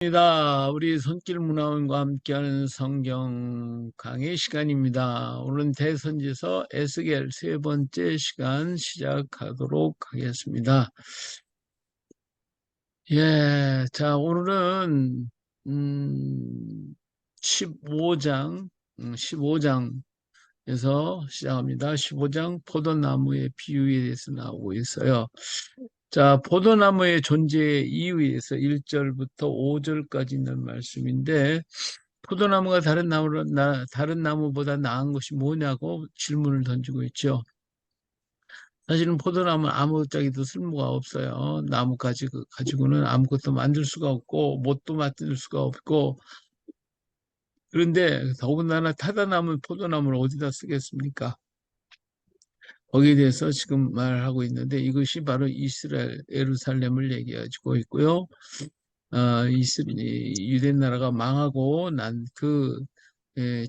입니다. 우리 손길 문화원과 함께하는 성경 강의 시간입니다. 오늘은 대선지서 에스겔 세 번째 시간 시작하도록 하겠습니다. 자, 오늘은 15장, 15장에서 시작합니다. 15장 포도나무의 비유에 대해서 나오고 있어요. 자, 포도나무의 존재의 이유에 대해서 1절부터 5절까지 있는 말씀인데, 포도나무가 다른 나무보다 나은 것이 뭐냐고 질문을 던지고 있죠. 사실은 포도나무는 아무짝에도 쓸모가 없어요. 나무 가지고는 아무것도 만들 수가 없고, 못도 만들 수가 없고, 그런데 더군다나 타다 남은 포도나무를 어디다 쓰겠습니까? 거기에 대해서 지금 말하고 있는데, 이것이 바로 이스라엘, 예루살렘을 얘기하고 있고요. 유대 나라가 망하고 난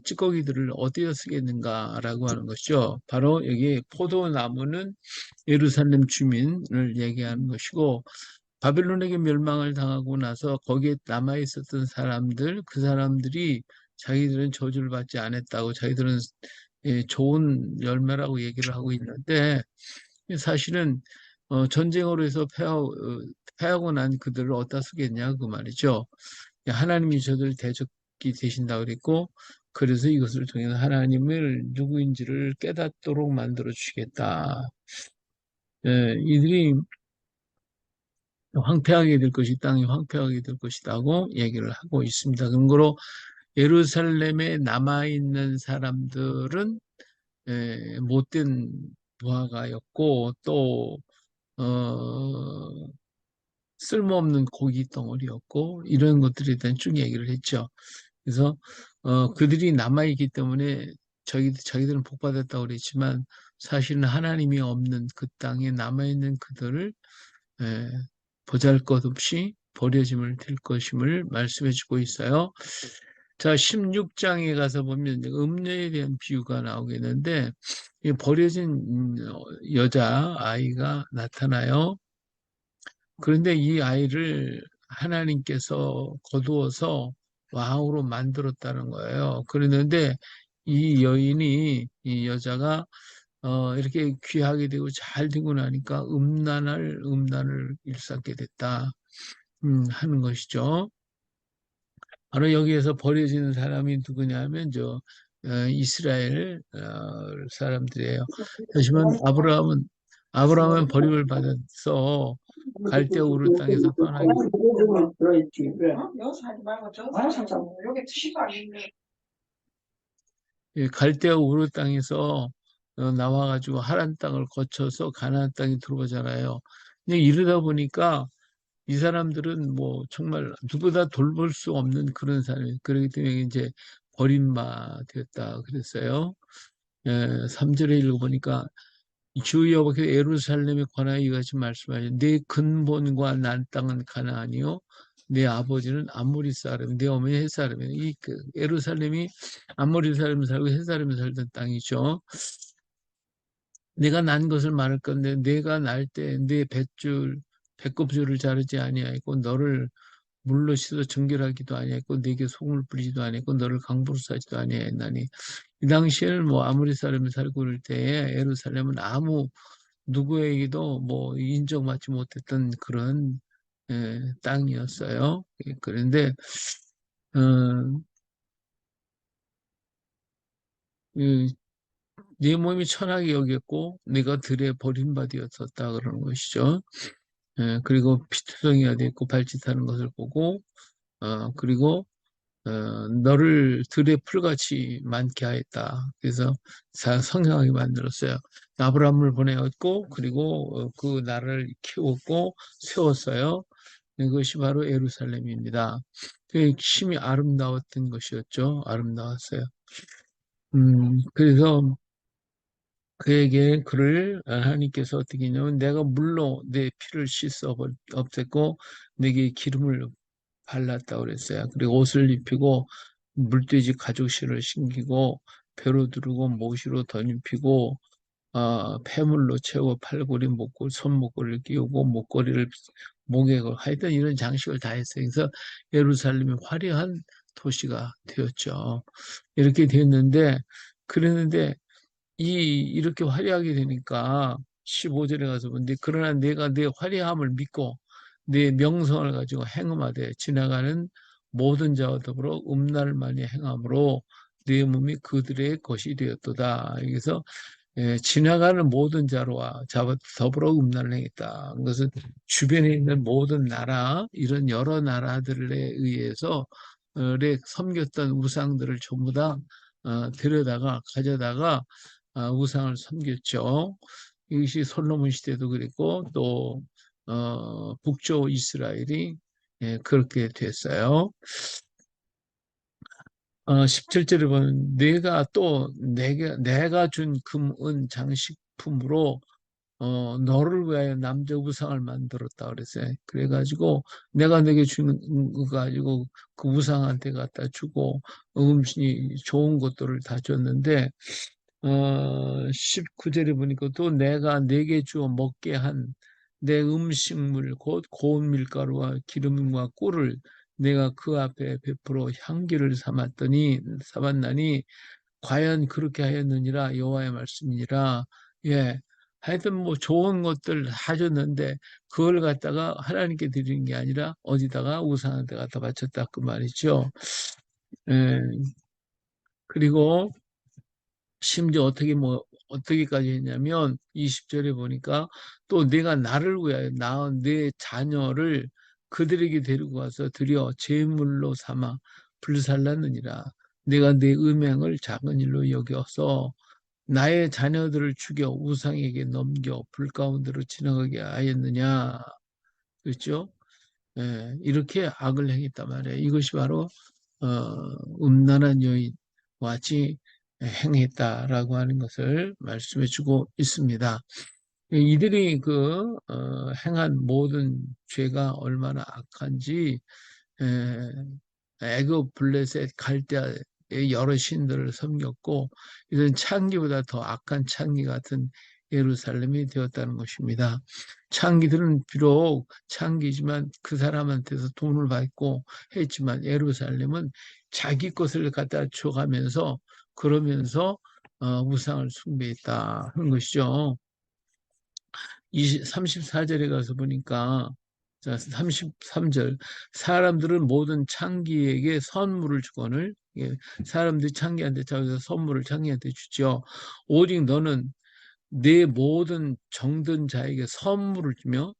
찌꺼기들을 어디다 쓰겠는가라고 하는 것이죠. 바로 여기 포도나무는 예루살렘 주민을 얘기하는 것이고, 바빌론에게 멸망을 당하고 나서 거기에 남아 있었던 사람들, 그 사람들이 자기들은 저주를 받지 않았다고, 자기들은 좋은 열매라고 얘기를 하고 있는데, 사실은 전쟁으로 해서 패하고 난 그들을 어디다 쓰겠냐 그 말이죠. 하나님이 저들 대적이 되신다고 그랬고, 그래서 이것을 통해서 하나님을 누구인지를 깨닫도록 만들어 주시겠다. 이들이 황폐하게 될 것이, 땅이 황폐하게 될 것이라고 얘기를 하고 있습니다. 그러므로 예루살렘에 남아있는 사람들은 못된 부하가였고, 또 쓸모없는 고기 덩어리였고, 이런 것들에 대한 쭉 얘기를 했죠. 그래서 그들이 남아있기 때문에 자기들은 복받았다고 그랬지만, 사실은 하나님이 없는 그 땅에 남아있는 그들을 에, 보잘것없이 버려짐을 될 것임을 말씀해 주고 있어요. 자, 16장에 가서 보면 이제 음녀에 대한 비유가 나오겠는데, 이 버려진 여자 아이가 나타나요. 그런데 이 아이를 하나님께서 거두어서 왕으로 만들었다는 거예요. 그랬는데 이 여자가 이렇게 귀하게 되고 잘 되고 나니까 음란을 일삼게 됐다. 하는 것이죠. 바로 여기에서 버려지는 사람이 누구냐면 이스라엘 사람들이에요. 하지만 아브라함은 버림을 받아서 갈대아 우르 땅에서 떠나기 갈대아 우르 땅에서 나와가지고 하란 땅을 거쳐서 가나안 땅에 들어오잖아요. 근데 이러다 보니까 이 사람들은 뭐 정말 누구다 돌볼 수 없는 그런 사람이 그렇기 때문에 이제 버림받았다 그랬어요. 3절에 읽어보니까 주 여호와께서 예루살렘에 관하여 이같이 말씀하셨 내 근본과 난 땅은 가나안이요 내 아버지는 아모리 사람 내 어머니 헷 사람이에요. 예루살렘이 아모리 사람이 살고 헷 사람이 살던 땅이죠. 내가 난 것을 말할 건데 내가 날 때 내 배꼽줄을 자르지 아니하였고 너를 물로 씻어 정결하기도 아니했고 내게 소금을 뿌리지도 아니했고 너를 강보로 싸지도 아니하였나니 이 당시에는 뭐 아무리 사람이 살고 그럴 때에 예루살렘은 아무 누구에게도 뭐 인정받지 못했던 그런 땅이었어요. 그런데 어, 이, 네 몸이 천하게 여겼고 내가 들에 버림받았었다 그러는 것이죠. 그리고 피투성이가 됐고 발짓하는 것을 보고 그리고 너를 들의 풀같이 많게 하였다. 그래서 성장하게 만들었어요. 아브라함을 보내었고 그리고 그 나라를 키웠고 세웠어요. 이것이 바로 예루살렘입니다. 그 심히 아름다웠던 것이었죠. 아름다웠어요. 그래서 그에게 그를 하나님께서 어떻게 했냐면 내가 물로 내 피를 씻어 없앴고 내게 기름을 발랐다고 그랬어요. 그리고 옷을 입히고 물돼지 가죽실을 신기고 배로 두르고 모시로 덧입히고 폐물로 채워 팔걸이 손목걸이를 끼우고 목액을 하여튼 이런 장식을 다 했어요. 그래서 예루살렘이 화려한 도시가 되었죠. 이렇게 됐는데 그랬는데 이렇게 화려하게 되니까 15절에 가서 보는데 그러나 내가 내 화려함을 믿고 내 명성을 가지고 행음하되 지나가는 모든 자와 더불어 음란을 많이 행함으로 내 몸이 그들의 것이 되었도다. 여기서 지나가는 모든 자와 더불어 음란을 행했다. 그것은 주변에 있는 모든 나라, 이런 여러 나라들에 의해서 섬겼던 우상들을 전부 다 데려다가 가져다가 우상을 섬겼죠. 이것이 솔로몬 시대도 그랬고 또 북쪽 이스라엘이 그렇게 됐어요. 17절에 보면 내가 준 금, 은 장식품으로 너를 위하여 남자 우상을 만들었다 그랬어요. 그래가지고 내가 내게 주는 거 가지고 그 우상한테 갖다 주고 음식이 좋은 것들을 다 줬는데 19절에 보니까 또 내가 내게 주어 먹게 한 내 음식물 곧 고운 밀가루와 기름과 꿀을 내가 그 앞에 베풀어 향기를 삼았나니 과연 그렇게 하였느니라 여호와의 말씀이니라. 예. 하여튼 뭐 좋은 것들 하셨는데 그걸 갖다가 하나님께 드리는 게 아니라 어디다가 우상한테 갖다 바쳤다 그 말이죠. 예. 그리고 심지어 어떻게까지 했냐면 20절에 보니까 또 내가 나를 위하여 낳은 내 자녀를 그들에게 데리고 와서 드려 제물로 삼아 불살랐느니라. 내가 내 음행을 작은 일로 여겨서 나의 자녀들을 죽여 우상에게 넘겨 불 가운데로 지나가게 하였느냐. 그렇죠? 예, 이렇게 악을 행했단 말이에요. 이것이 바로 어, 음란한 여인과 같이 행했다라고 하는 것을 말씀해 주고 있습니다. 이들이 행한 모든 죄가 얼마나 악한지 에, 애굽 블레셋 갈대아의 여러 신들을 섬겼고 이런 창기보다 더 악한 창기 같은 예루살렘이 되었다는 것입니다. 창기들은 비록 창기지만 그 사람한테서 돈을 받고 했지만 예루살렘은 자기 것을 갖다 줘가면서 그러면서 우상을 숭배했다 하는 것이죠. 34절에 가서 보니까 자, 33절 사람들은 모든 창기에게 선물을 주거늘 예, 사람들이 창기한테 자기서 선물을 창기한테 주죠. 오직 너는 내 모든 정든 자에게 선물을 주며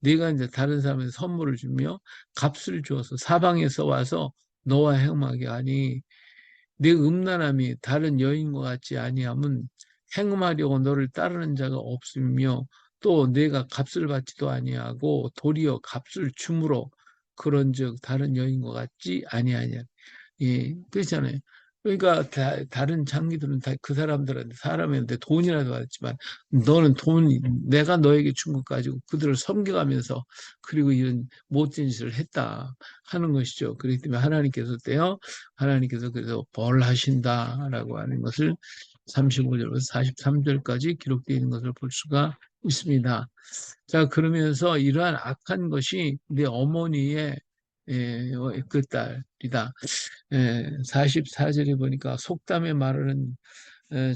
네가 이제 다른 사람에게 선물을 주며 값을 주어서 사방에서 와서 너와 행음하게 하니 네 음란함이 다른 여인과 같지 아니함은 행음하려고 너를 따르는 자가 없으며 또 내가 값을 받지도 아니하고 도리어 값을 주므로 그런즉 다른 여인과 같지 아니하냐. 예, 그렇잖아요. 그러니까 다른 장기들은 다 그 사람들한테 사람한테 돈이라도 받았지만 너는 내가 너에게 준 것 가지고 그들을 섬겨가면서 그리고 이런 못된 짓을 했다 하는 것이죠. 그렇기 때문에 하나님께서 그래서 벌하신다라고 하는 것을 35절부터 43절까지 기록되어 있는 것을 볼 수가 있습니다. 자, 그러면서 이러한 악한 것이 내 어머니의 그 딸이다. 44절에 보니까 속담에 말하는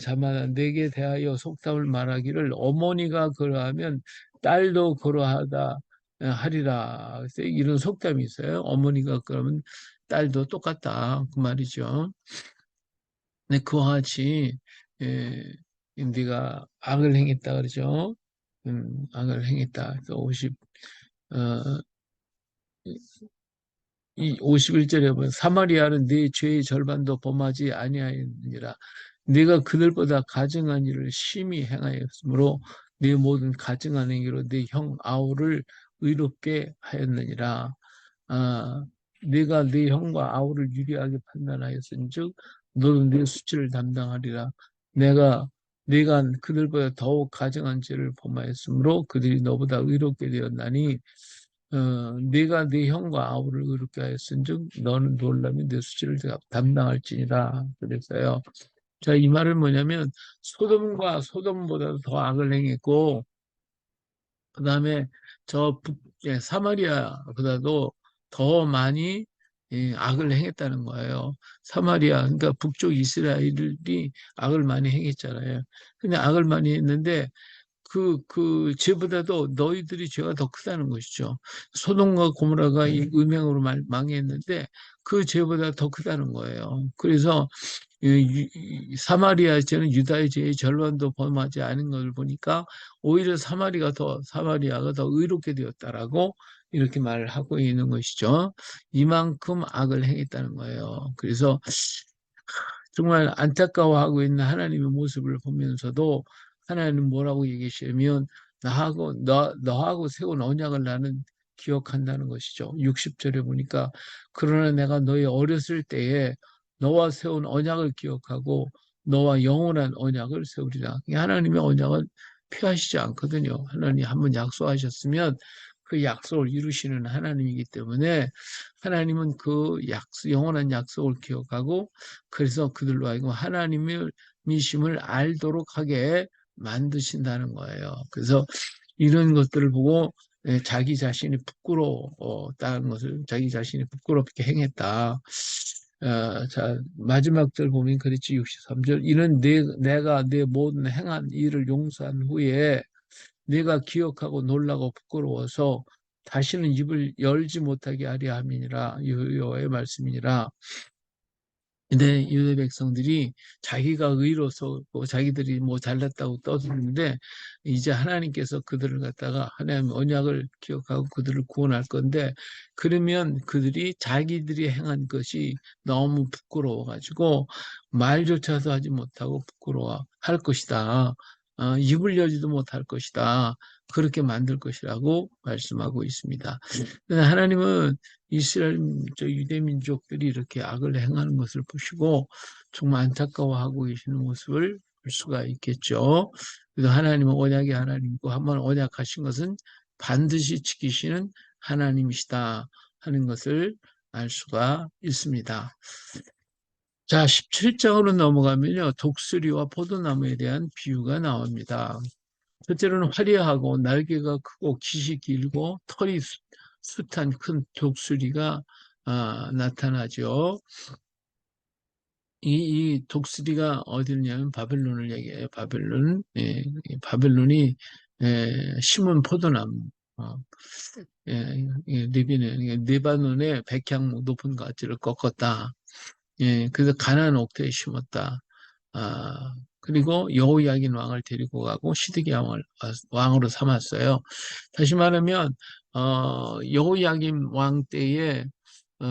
자마다 내게 대하여 속담을 말하기를 어머니가 그러하면 딸도 그러하다 하리라. 그래서 이런 속담이 있어요. 어머니가 그러면 딸도 똑같다. 그 말이죠. 네, 그와 같이 네가 악을 행했다 그러죠. 악을 행했다. 그래서 어, 이 51절에 보면 사마리아는 네 죄의 절반도 범하지 아니하였느니라. 네가 그들보다 가증한 일을 심히 행하였으므로 네 모든 가증한 행위로 네 형 아우를 의롭게 하였느니라. 아, 네가 네 형과 아우를 유리하게 판단하였은즉 너는 네 수치를 담당하리라. 네가 그들보다 더욱 가증한 죄를 범하였으므로 그들이 너보다 의롭게 되었나니 네가 네 형과 아우를 의롭게 하였은즉 너는 놀라면 내 수치를 담당할지니라 그랬어요. 자, 이 말은 뭐냐면 소돔과 소돔보다도 더 악을 행했고 그 다음에 저 예, 사마리아보다도 더 많이 악을 행했다는 거예요. 사마리아, 그러니까 북쪽 이스라엘이 악을 많이 행했잖아요. 근데 악을 많이 했는데 그 죄보다도 너희들이 죄가 더 크다는 것이죠. 소돔과 고모라가 이 음행으로 망했는데 그 죄보다 더 크다는 거예요. 그래서 이 사마리아 죄는 유다의 죄의 절반도 범하지 않은 걸 보니까 오히려 사마리아가 더 의롭게 되었다라고 이렇게 말을 하고 있는 것이죠. 이만큼 악을 행했다는 거예요. 그래서 정말 안타까워하고 있는 하나님의 모습을 보면서도 하나님 뭐라고 얘기하시면 너하고 세운 언약을 나는 기억한다는 것이죠. 60절에 보니까 그러나 내가 너희 어렸을 때에 너와 세운 언약을 기억하고 너와 영원한 언약을 세우리라. 하나님의 언약은 피하시지 않거든요. 하나님 한번 약속하셨으면 그 약속을 이루시는 하나님이기 때문에 하나님은 그 영원한 약속을 기억하고 그래서 그들로 하여금 하나님의 미심을 알도록 하게 만드신다는 거예요. 그래서 이런 것들을 보고 자기 자신이 부끄러웠다는 것을 자기 자신이 부끄럽게 행했다. 자, 마지막 절 보면 그랬지, 63절. 이는 내가 내 모든 행한 일을 용서한 후에 네가 기억하고 놀라고 부끄러워서 다시는 입을 열지 못하게 하려 함이니라. 여호와의 말씀이니라. 근데 유대 백성들이 자기가 의로서 자기들이 뭐 잘났다고 떠드는데 이제 하나님께서 그들을 갖다가 하나님 언약을 기억하고 그들을 구원할 건데 그러면 그들이 자기들이 행한 것이 너무 부끄러워 가지고 말조차도 하지 못하고 부끄러워 할 것이다. 입을 열지도 못할 것이다. 그렇게 만들 것이라고 말씀하고 있습니다. 하나님은 이스라엘 유대 민족들이 이렇게 악을 행하는 것을 보시고 정말 안타까워하고 계시는 모습을 볼 수가 있겠죠. 그래서 하나님은 언약의 하나님이고 한번 언약하신 것은 반드시 지키시는 하나님이시다 하는 것을 알 수가 있습니다. 자, 17장으로 넘어가면요. 독수리와 포도나무에 대한 비유가 나옵니다. 첫째로는 화려하고 날개가 크고 깃이 길고 털이 숱한 큰 독수리가 나타나죠. 이 독수리가 어디냐면 바벨론을 얘기해요. 바벨론, 바벨론이 심은 포도나무. 어, 리비는 레바논의 백향목 높은 가지를 꺾었다. 그래서 가나안 옥토에 심었다. 그리고 여호야긴 왕을 데리고 가고 시드기야 왕으로 삼았어요. 다시 말하면 여호야긴 왕 때에 어,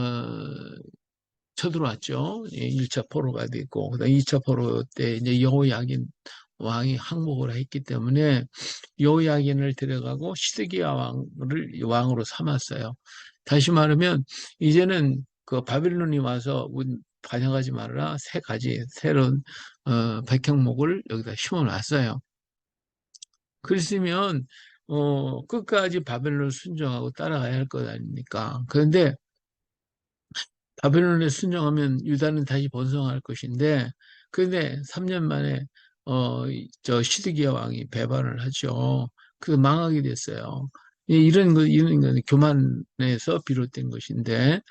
쳐들어왔죠. 1차 포로가 됐고 그다음 2차 포로 때 이제 여호야긴 왕이 항복을 했기 때문에 여호야긴을 데려가고 시드기야 왕으로 삼았어요. 다시 말하면 이제는 그 바빌론이 와서 반영하지 말아라 세 가지 새로운 백향목을 여기다 심어놨어요. 그랬으면 끝까지 바벨론을 순종하고 따라가야 할 것 아닙니까? 그런데 바벨론에 순종하면 유다는 다시 번성할 것인데 그런데 3년 만에 저 시드기야 왕이 배반을 하죠. 그 망하게 됐어요. 이런 거 교만에서 비롯된 것인데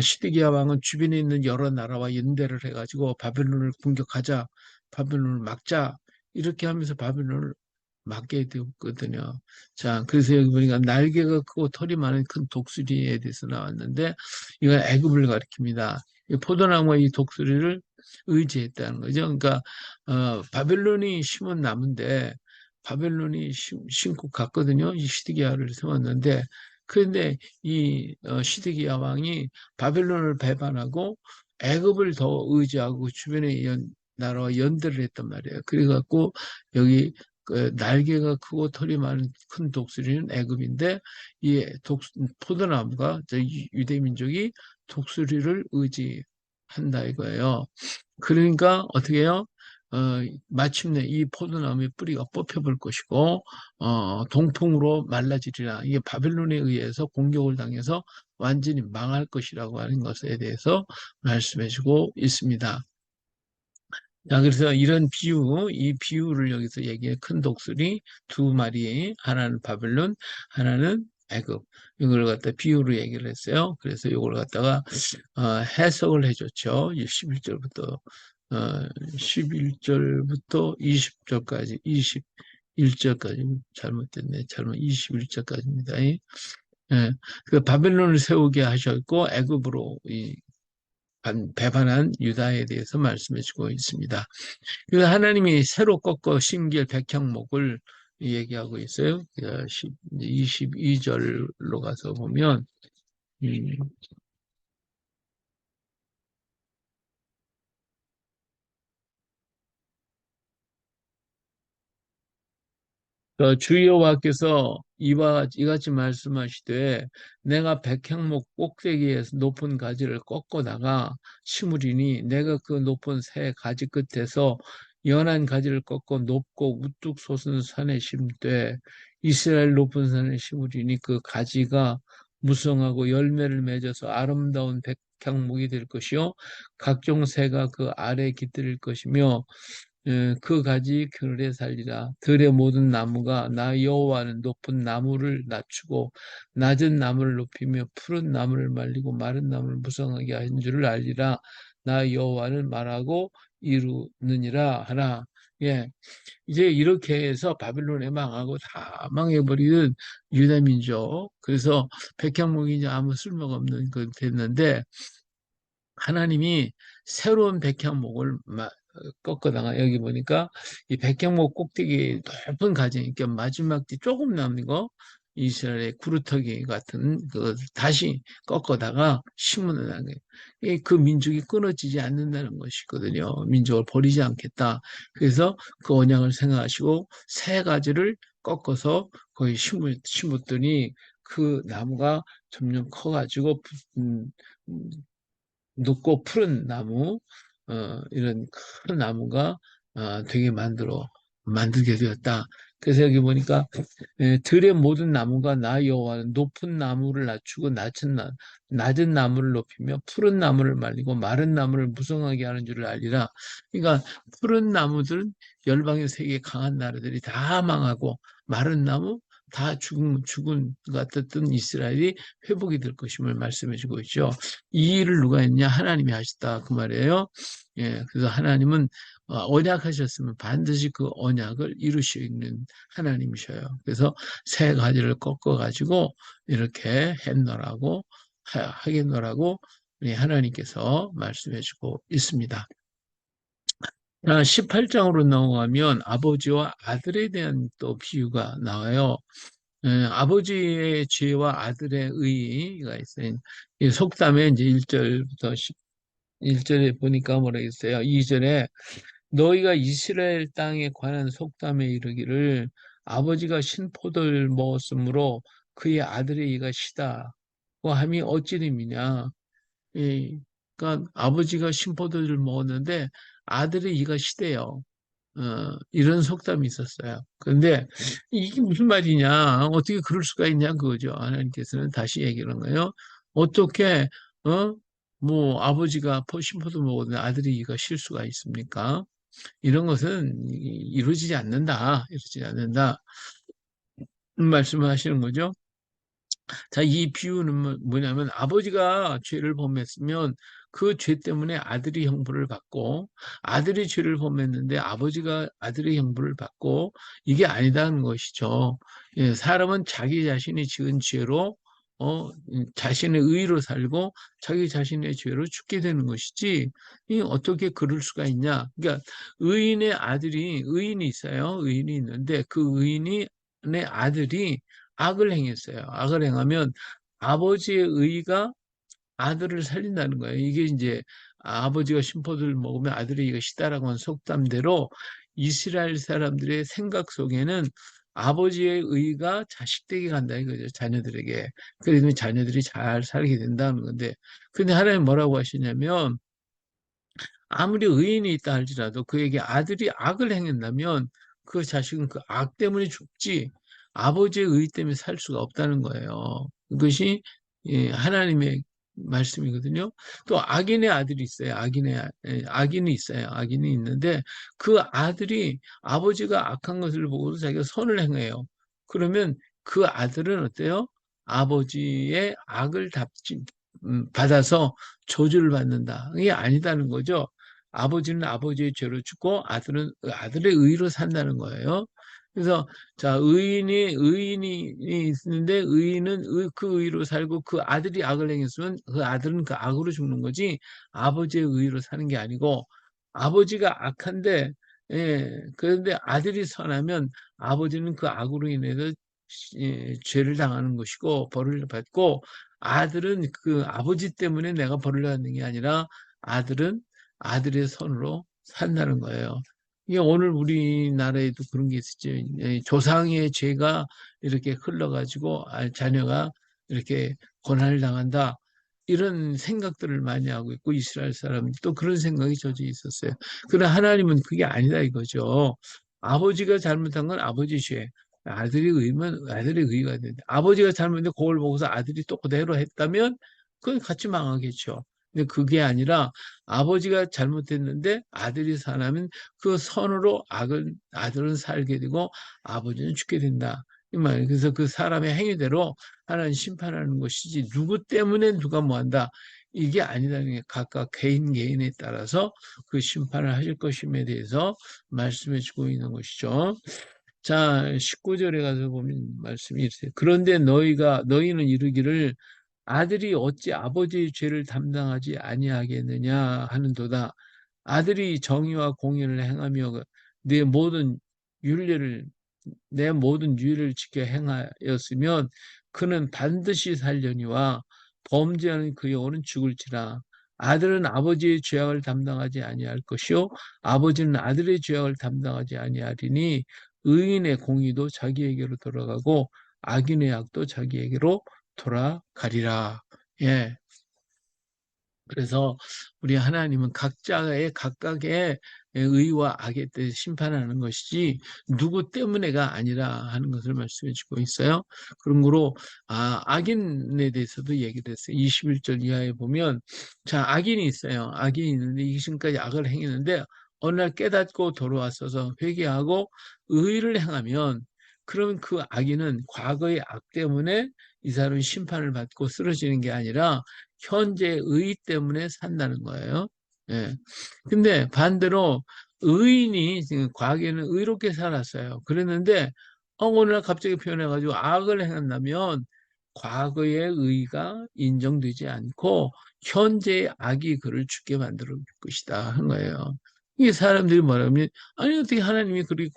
시드기야 왕은 주변에 있는 여러 나라와 연대를 해가지고 바벨론을 공격하자, 바벨론을 막자 이렇게 하면서 바벨론을 막게 되었거든요. 자, 그래서 여기 보니까 날개가 크고 털이 많은 큰 독수리에 대해서 나왔는데 이건 애굽을 가리킵니다. 이 포도나무와 이 독수리를 의지했다는 거죠. 그러니까 바벨론이 심은 나무인데 바벨론이 심고 갔거든요. 이 시드기야를 세웠는데 그런데 이 시드기야 왕이 바벨론을 배반하고 애굽을 더 의지하고 주변의 나라와 연대를 했단 말이에요. 그래갖고 여기 그 날개가 크고 털이 많은 큰 독수리는 애굽인데 이 포도나무가 유대 민족이 독수리를 의지한다 이거예요. 그러니까 어떻게 해요? 어, 마침내 이 포도나무의 뿌리가 뽑혀볼 것이고 동풍으로 말라지리라. 이게 바벨론에 의해서 공격을 당해서 완전히 망할 것이라고 하는 것에 대해서 말씀해주고 있습니다. 자, 그래서 이런 이 비유를 여기서 얘기해 큰 독수리 두 마리, 하나는 바벨론, 하나는 애굽. 이걸 갖다 비유로 얘기를 했어요. 그래서 이걸 갖다가 해석을 해줬죠. 11절부터 11절부터 20절까지 21절까지 잘못됐네. 21절까지입니다. 예, 그 바벨론을 세우게 하셨고 애굽으로 배반한 유다에 대해서 말씀해 주고 있습니다. 그래서 하나님이 새로 꺾어 심길 백향목을 얘기하고 있어요. 22절로 가서 보면 음, 주 여호와께서 이같이 말씀하시되 내가 백향목 꼭대기에서 높은 가지를 꺾어다가 심으리니 내가 그 높은 새 가지 끝에서 연한 가지를 꺾어 높고 우뚝 솟은 산에 심되 이스라엘 높은 산에 심으리니 그 가지가 무성하고 열매를 맺어서 아름다운 백향목이 될 것이요 각종 새가 그 아래 깃들일 것이며 그 가지 그늘에 살리라. 들의 모든 나무가 나 여호와는 높은 나무를 낮추고 낮은 나무를 높이며 푸른 나무를 말리고 마른 나무를 무성하게 한 줄을 알리라. 나 여호와는 말하고 이루느니라 하나. 예, 이제 이렇게 해서 바빌론에 망하고 다 망해버리는 유다 민족. 그래서 백향목이 이제 아무 쓸모가 없는 그 됐는데 하나님이 새로운 백향목을 꺾어다가 여기 보니까 이 백향목 꼭대기 높은 가지, 그러니까 마지막 뒤 조금 남은 거 이스라엘의 구루터기 같은 그 다시 꺾어다가 심어놓는 거예요. 그 민족이 끊어지지 않는다는 것이거든요. 민족을 버리지 않겠다. 그래서 그 언약을 생각하시고 새 가지를 꺾어서 거기 심었더니 그 나무가 점점 커가지고 음, 높고 푸른 나무, 이런 큰 나무가 되게 만들게 되었다. 그래서 여기 보니까 들의 모든 나무가 나 여호와는 높은 나무를 낮추고 낮은 나무를 높이며 푸른 나무를 말리고 마른 나무를 무성하게 하는 줄을 알리라. 그러니까 푸른 나무들은 열방의 세계 강한 나라들이 다 망하고 마른 나무 다 죽은 같았던 이스라엘이 회복이 될 것임을 말씀해 주고 있죠. 이 일을 누가 했냐? 하나님이 하셨다. 그 말이에요. 예, 그래서 하나님은 언약하셨으면 반드시 그 언약을 이루시는 하나님이셔요. 그래서 세 가지를 꺾어가지고 이렇게 했노라고, 하겠노라고 우리 하나님께서 말씀해주고 있습니다. 18장으로 넘어가면 아버지와 아들에 대한 또 비유가 나와요. 아버지의 죄와 아들의 의가 있어요. 이 속담에 이제 1절부터 1절에 보니까 뭐라 했어요? 2절에 너희가 이스라엘 땅에 관한 속담에 이르기를 아버지가 신포도를 먹었으므로 그의 아들의 이가 시다고 함이 어찌 됨이냐. 그러니까 아버지가 신포도를 먹었는데 아들의 이가 시대요. 이런 속담이 있었어요. 그런데 이게 무슨 말이냐? 어떻게 그럴 수가 있냐? 그거죠. 하나님께서는 다시 얘기하는 거예요. 어떻게, 뭐, 아버지가 신포도 먹었는데 아들이 이가 실 수가 있습니까? 이런 것은 이루어지지 않는다. 이루어지지 않는다. 말씀을 하시는 거죠. 자, 이 비유는 뭐냐면 아버지가 죄를 범했으면 그 죄 때문에 아들이 형벌을 받고 아들이 죄를 범했는데 아버지가 아들의 형벌을 받고 이게 아니다는 것이죠. 예, 사람은 자기 자신이 지은 죄로 자신의 의로 살고 자기 자신의 죄로 죽게 되는 것이지 이 어떻게 그럴 수가 있냐? 그러니까 의인의 아들이 의인이 있어요. 의인이 있는데 그 의인이 내 아들이 악을 행했어요. 악을 행하면 아버지의 의가 아들을 살린다는 거예요. 이게 이제 아버지가 심포도를 먹으면 아들의 의가 시다라고 하는 속담대로 이스라엘 사람들의 생각 속에는 아버지의 의가 자식에게 간다 이거죠. 자녀들에게. 그러면 자녀들이 잘 살게 된다는 건데. 근데 하나님 뭐라고 하시냐면 아무리 의인이 있다 할지라도 그에게 아들이 악을 행한다면 그 자식은 그 악 때문에 죽지 아버지의 의 때문에 살 수가 없다는 거예요. 그것이 하나님의 말씀이거든요. 또 악인의 아들이 있어요. 악인이 있어요. 악인이 있는데 그 아들이 아버지가 악한 것을 보고도 자기가 선을 행해요. 그러면 그 아들은 어때요? 아버지의 악을 받아서 저주를 받는다. 이게 아니다는 거죠. 아버지는 아버지의 죄로 죽고 아들은 아들의 의로 산다는 거예요. 그래서 자, 의인이 있는데 의인은 그 의로 살고 그 아들이 악을 행했으면 그 아들은 그 악으로 죽는 거지 아버지의 의로 사는 게 아니고 아버지가 악한데 그런데 아들이 선하면 아버지는 그 악으로 인해서 죄를 당하는 것이고 벌을 받고 아들은 그 아버지 때문에 내가 벌을 받는 게 아니라 아들은 아들의 선으로 산다는 거예요. 이게 오늘 우리나라에도 그런 게 있었죠. 조상의 죄가 이렇게 흘러가지고 자녀가 이렇게 고난을 당한다. 이런 생각들을 많이 하고 있고 이스라엘 사람도 그런 생각이 젖어 있었어요. 그러나 하나님은 그게 아니다 이거죠. 아버지가 잘못한 건 아버지 죄. 아들이 의면 아들의 의가 된다. 아버지가 잘못했는데 그걸 보고서 아들이 또 그대로 했다면 그건 같이 망하겠죠. 근데 그게 아니라 아버지가 잘못했는데 아들이 사나면 그 선으로 아들은 살게 되고 아버지는 죽게 된다. 이 말이에요. 그래서 그 사람의 행위대로 하나님 심판하는 것이지 누구 때문에 누가 뭐 한다. 이게 아니다는 게 각각 개인에 따라서 그 심판을 하실 것임에 대해서 말씀해 주고 있는 것이죠. 자, 19절에 가서 보면 말씀이 있어요. 그런데 너희는 이르기를 아들이 어찌 아버지의 죄를 담당하지 아니하겠느냐 하는도다. 아들이 정의와 공의를 행하며 내 모든 윤례를 내 모든 유의를 지켜 행하였으면 그는 반드시 살려니와 범죄하는 그 영혼은 죽을지라. 아들은 아버지의 죄악을 담당하지 아니할 것이요 아버지는 아들의 죄악을 담당하지 아니하리니 의인의 공의도 자기에게로 돌아가고 악인의 악도 자기에게로 돌아가리라. 예. 그래서 우리 하나님은 각각의 의와 악에 대해 심판하는 것이지 누구 때문에가 아니라 하는 것을 말씀해 주고 있어요. 그런 거로 악인에 대해서도 얘기를 했어요. 21절 이하에 보면 자, 악인이 있어요. 악인이 있는데 지금까지 악을 행했는데 어느 날 깨닫고 돌아왔어서 회개하고 의를 행하면 그러면 그 악인은 과거의 악 때문에 이 사람이 심판을 받고 쓰러지는 게 아니라 현재 의 때문에 산다는 거예요. 예. 근데 반대로 의인이 지금 과거에는 의롭게 살았어요. 그랬는데 어느 날 갑자기 변해가지고 악을 행한다면 과거의 의가 인정되지 않고 현재의 악이 그를 죽게 만들 것이다 한 거예요. 이게 사람들이 뭐라면 아니 어떻게 하나님이 그렇게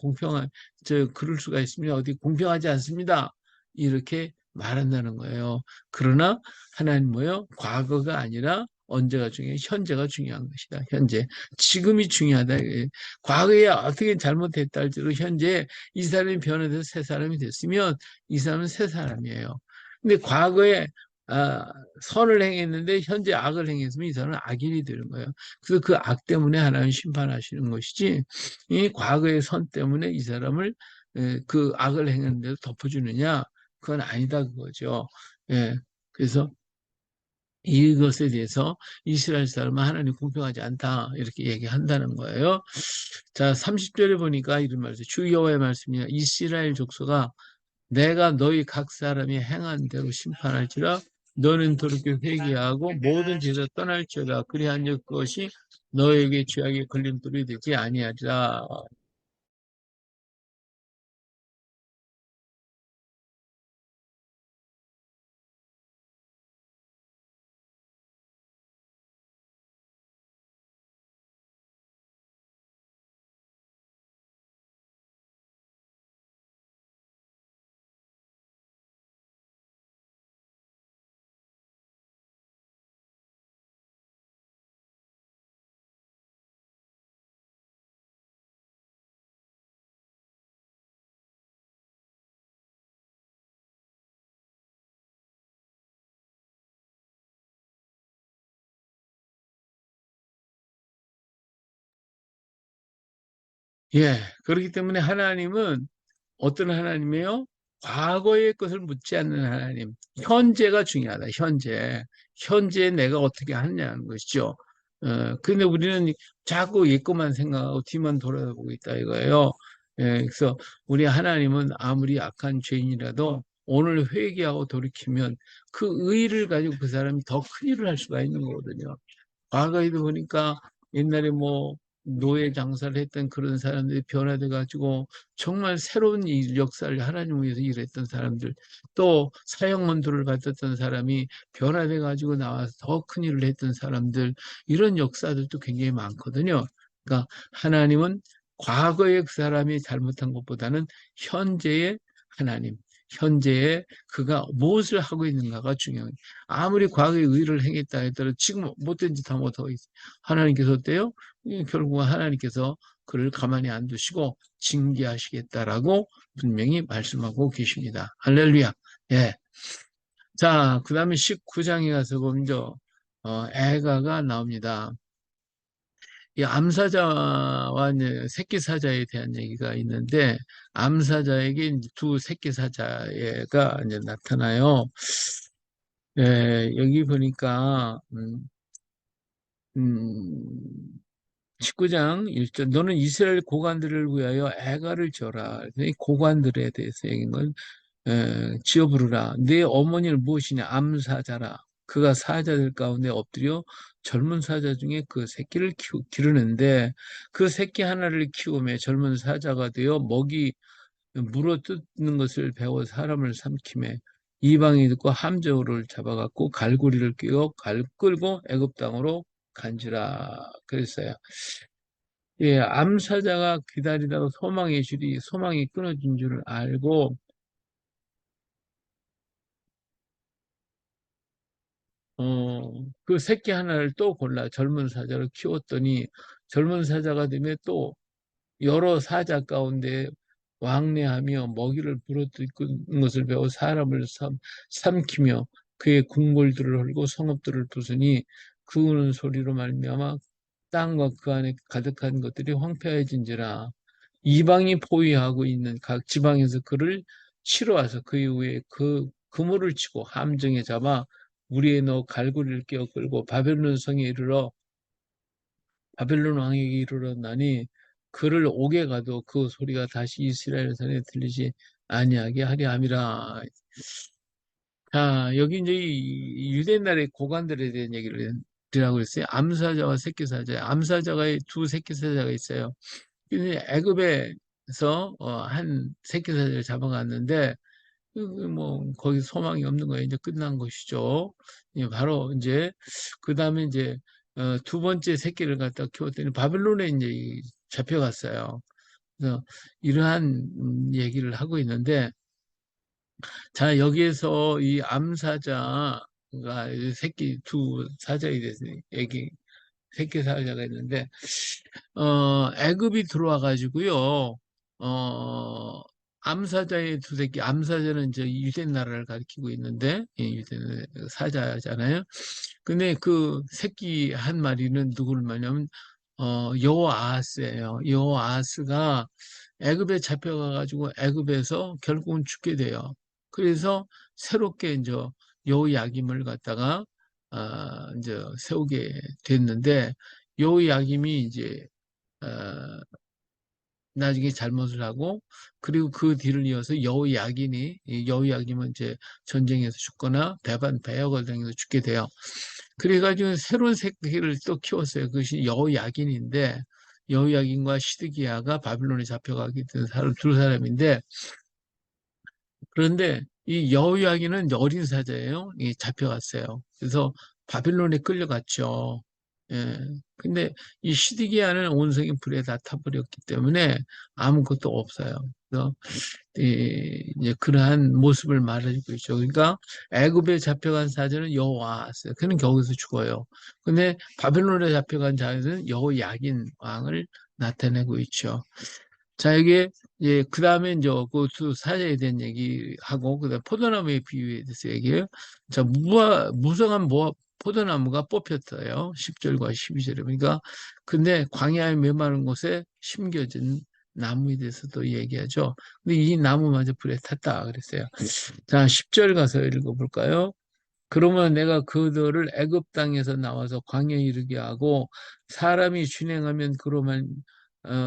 그럴 수가 있으면 어디 공평하지 않습니다. 이렇게 말한다는 거예요. 그러나 하나님 뭐요? 과거가 아니라 언제가 중요해? 현재가 중요한 것이다. 현재. 지금이 중요하다. 과거에 어떻게 잘못했다 할지라도 현재 이 사람이 변화돼서 새 사람이 됐으면 이 사람은 새 사람이에요. 근데 과거에 선을 행했는데 현재 악을 행했으면 이 사람은 악인이 되는 거예요. 그래서 그 악 때문에 하나님 심판하시는 것이지 이 과거의 선 때문에 이 사람을 그 악을 행했는데도 덮어주느냐? 그건 아니다 그거죠. 예. 그래서 이것에 대해서 이스라엘 사람은 하나님 공평하지 않다 이렇게 얘기한다는 거예요. 자, 30절에 보니까 이런 말이죠. 주 여호와의 말씀이야. 이스라엘 족속아 내가 너희 각 사람이 행한 대로 심판할지라 너는 돌이켜 회개하고 모든 죄를 떠날지어다. 그리하여 그것이 너에게 죄악의 걸림돌이 되지 아니하리라. 예, 그렇기 때문에 하나님은 어떤 하나님이에요? 과거의 것을 묻지 않는 하나님. 현재가 중요하다. 현재 내가 어떻게 하느냐는 것이죠. 근데 우리는 자꾸 옛 것만 생각하고 뒤만 돌아보고 있다 이거예요. 그래서 우리 하나님은 아무리 악한 죄인이라도 오늘 회개하고 돌이키면 그 의의를 가지고 그 사람이 더 큰 일을 할 수가 있는 거거든요. 과거에도 보니까 옛날에 뭐 노예 장사를 했던 그런 사람들이 변화돼 가지고 정말 새로운 일 역사를 하나님을 위해서 일했던 사람들, 또 사형원도를 받았던 사람이 변화돼 가지고 나와서 더 큰 일을 했던 사람들, 이런 역사들도 굉장히 많거든요. 그러니까 하나님은 과거의 그 사람이 잘못한 것보다는 현재의 하나님, 현재의 그가 무엇을 하고 있는가가 중요해요. 아무리 과거에 의를 행했다 하더라도 지금 못된 짓 하면 어떡하겠어요. 하나님께서 어때요? 결국은 하나님께서 그를 가만히 안 두시고 징계하시겠다라고 분명히 말씀하고 계십니다. 할렐루야. 예. 자, 그 다음에 19장에 가서 먼저 애가가 나옵니다. 이 암사자와 이제 새끼 사자에 대한 얘기가 있는데, 암사자에게 이제 두 새끼 사자가 이제 나타나요. 예, 여기 보니까, 19장 1절, 너는 이스라엘 고관들을 위하여 애가를 지어라. 이 고관들에 대해서 얘기한 건, 지어 부르라. 네 어머니는 무엇이냐? 암사자라. 그가 사자들 가운데 엎드려 젊은 사자 중에 그 새끼를 기르는데, 그 새끼 하나를 키우며 젊은 사자가 되어 먹이 물어뜯는 것을 배워 사람을 삼키매 이방이 듣고 함정으로 잡아갖고 갈고리를 끼워 끌고 애굽 땅으로 간지라 그랬어요. 예, 암사자가 기다리다가 소망이 끊어진 줄을 알고 그 새끼 하나를 또 골라 젊은 사자를 키웠더니 젊은 사자가 되면 또 여러 사자 가운데 왕래하며 먹이를 물어뜯는 것을 배워 사람을 삼키며 그의 궁궐들을 헐고 성읍들을 부수니 그 우는 소리로 말미암아 땅과 그 안에 가득한 것들이 황폐해진지라. 이방이 포위하고 있는 각 지방에서 그를 치러 와서 그 이후에 그 그물을 치고 함정에 잡아 우리에 넣어 갈고리를 끼어 끌고 바벨론 성에 이르러 바벨론 왕에게 이르렀나니 그를 오게 가도 그 소리가 다시 이스라엘 산에 들리지 아니하게 하려 함이라. 자, 여기 이제 이 유대 나라의 고관들에 대한 얘기를 드리라고 했어요. 암사자와 새끼사자. 암사자가 두 새끼사자가 있어요. 근데 애굽에서 한 새끼사자를 잡아갔는데 뭐 거기 소망이 없는 거예요. 이제 끝난 것이죠. 예, 바로 이제 그 다음에 이제 두 번째 새끼를 갖다 키웠더니 바벨론에 이제 잡혀갔어요. 그래서 이러한 얘기를 하고 있는데, 자, 여기에서 이 암사자가 새끼 두 사자에 대해서 얘기 새끼 사자가 있는데, 애굽이 들어와 가지고요. 어, 암사자의 두 새끼, 암사자는 이제 유대 나라를 가리키고 있는데, 예, 유대 사자잖아요. 근데 그 새끼 한 마리는 누구를 말냐면 여호아하스예요. 여호아하스가 애굽에 잡혀가 가지고 애굽에서 결국은 죽게 돼요. 그래서 새롭게 이제 여호야김을 갖다가 이제 세우게 됐는데, 여호야김이 이제 어, 나중에 잘못을 하고, 그리고 그 뒤를 이어서 여호야긴이, 이 여호야김은 이제 전쟁에서 죽거나 배역을 당해서 죽게 돼요. 그래가지고 새로운 새끼를 또 키웠어요. 그것이 여호야긴인데, 여호야긴과 시드기야가 바빌론에 잡혀가게 된 사람 두 사람인데, 그런데 이 여호야긴은 어린 사자예요. 이 잡혀갔어요. 그래서 바빌론에 끌려갔죠. 예. 근데 이 시드기야는 온성이 불에 다 타버렸기 때문에 아무것도 없어요. 그래서 이제 그러한 모습을 말해주고 있죠. 그러니까 애굽에 잡혀간 사자는 여호와스, 그는 거기서 죽어요. 근데 바벨론에 잡혀간 자는 여호야긴 왕을 나타내고 있죠. 자, 이게 예, 그 다음에 이제 그 두 사자에 대한 얘기하고 그다음 포도나무의 비유에 대해서 얘기해요. 자, 무성한 포도나무가 뽑혔어요. 10절과 12절에. 그러니까 근데 광야의 메마른 곳에 심겨진 나무에 대해서도 얘기하죠. 근데 이 나무마저 불에 탔다 그랬어요. 자, 10절 가서 읽어볼까요? 그러면 내가 그들을 애굽 땅에서 나와서 광야에 이르게 하고 사람이 준행하면 그로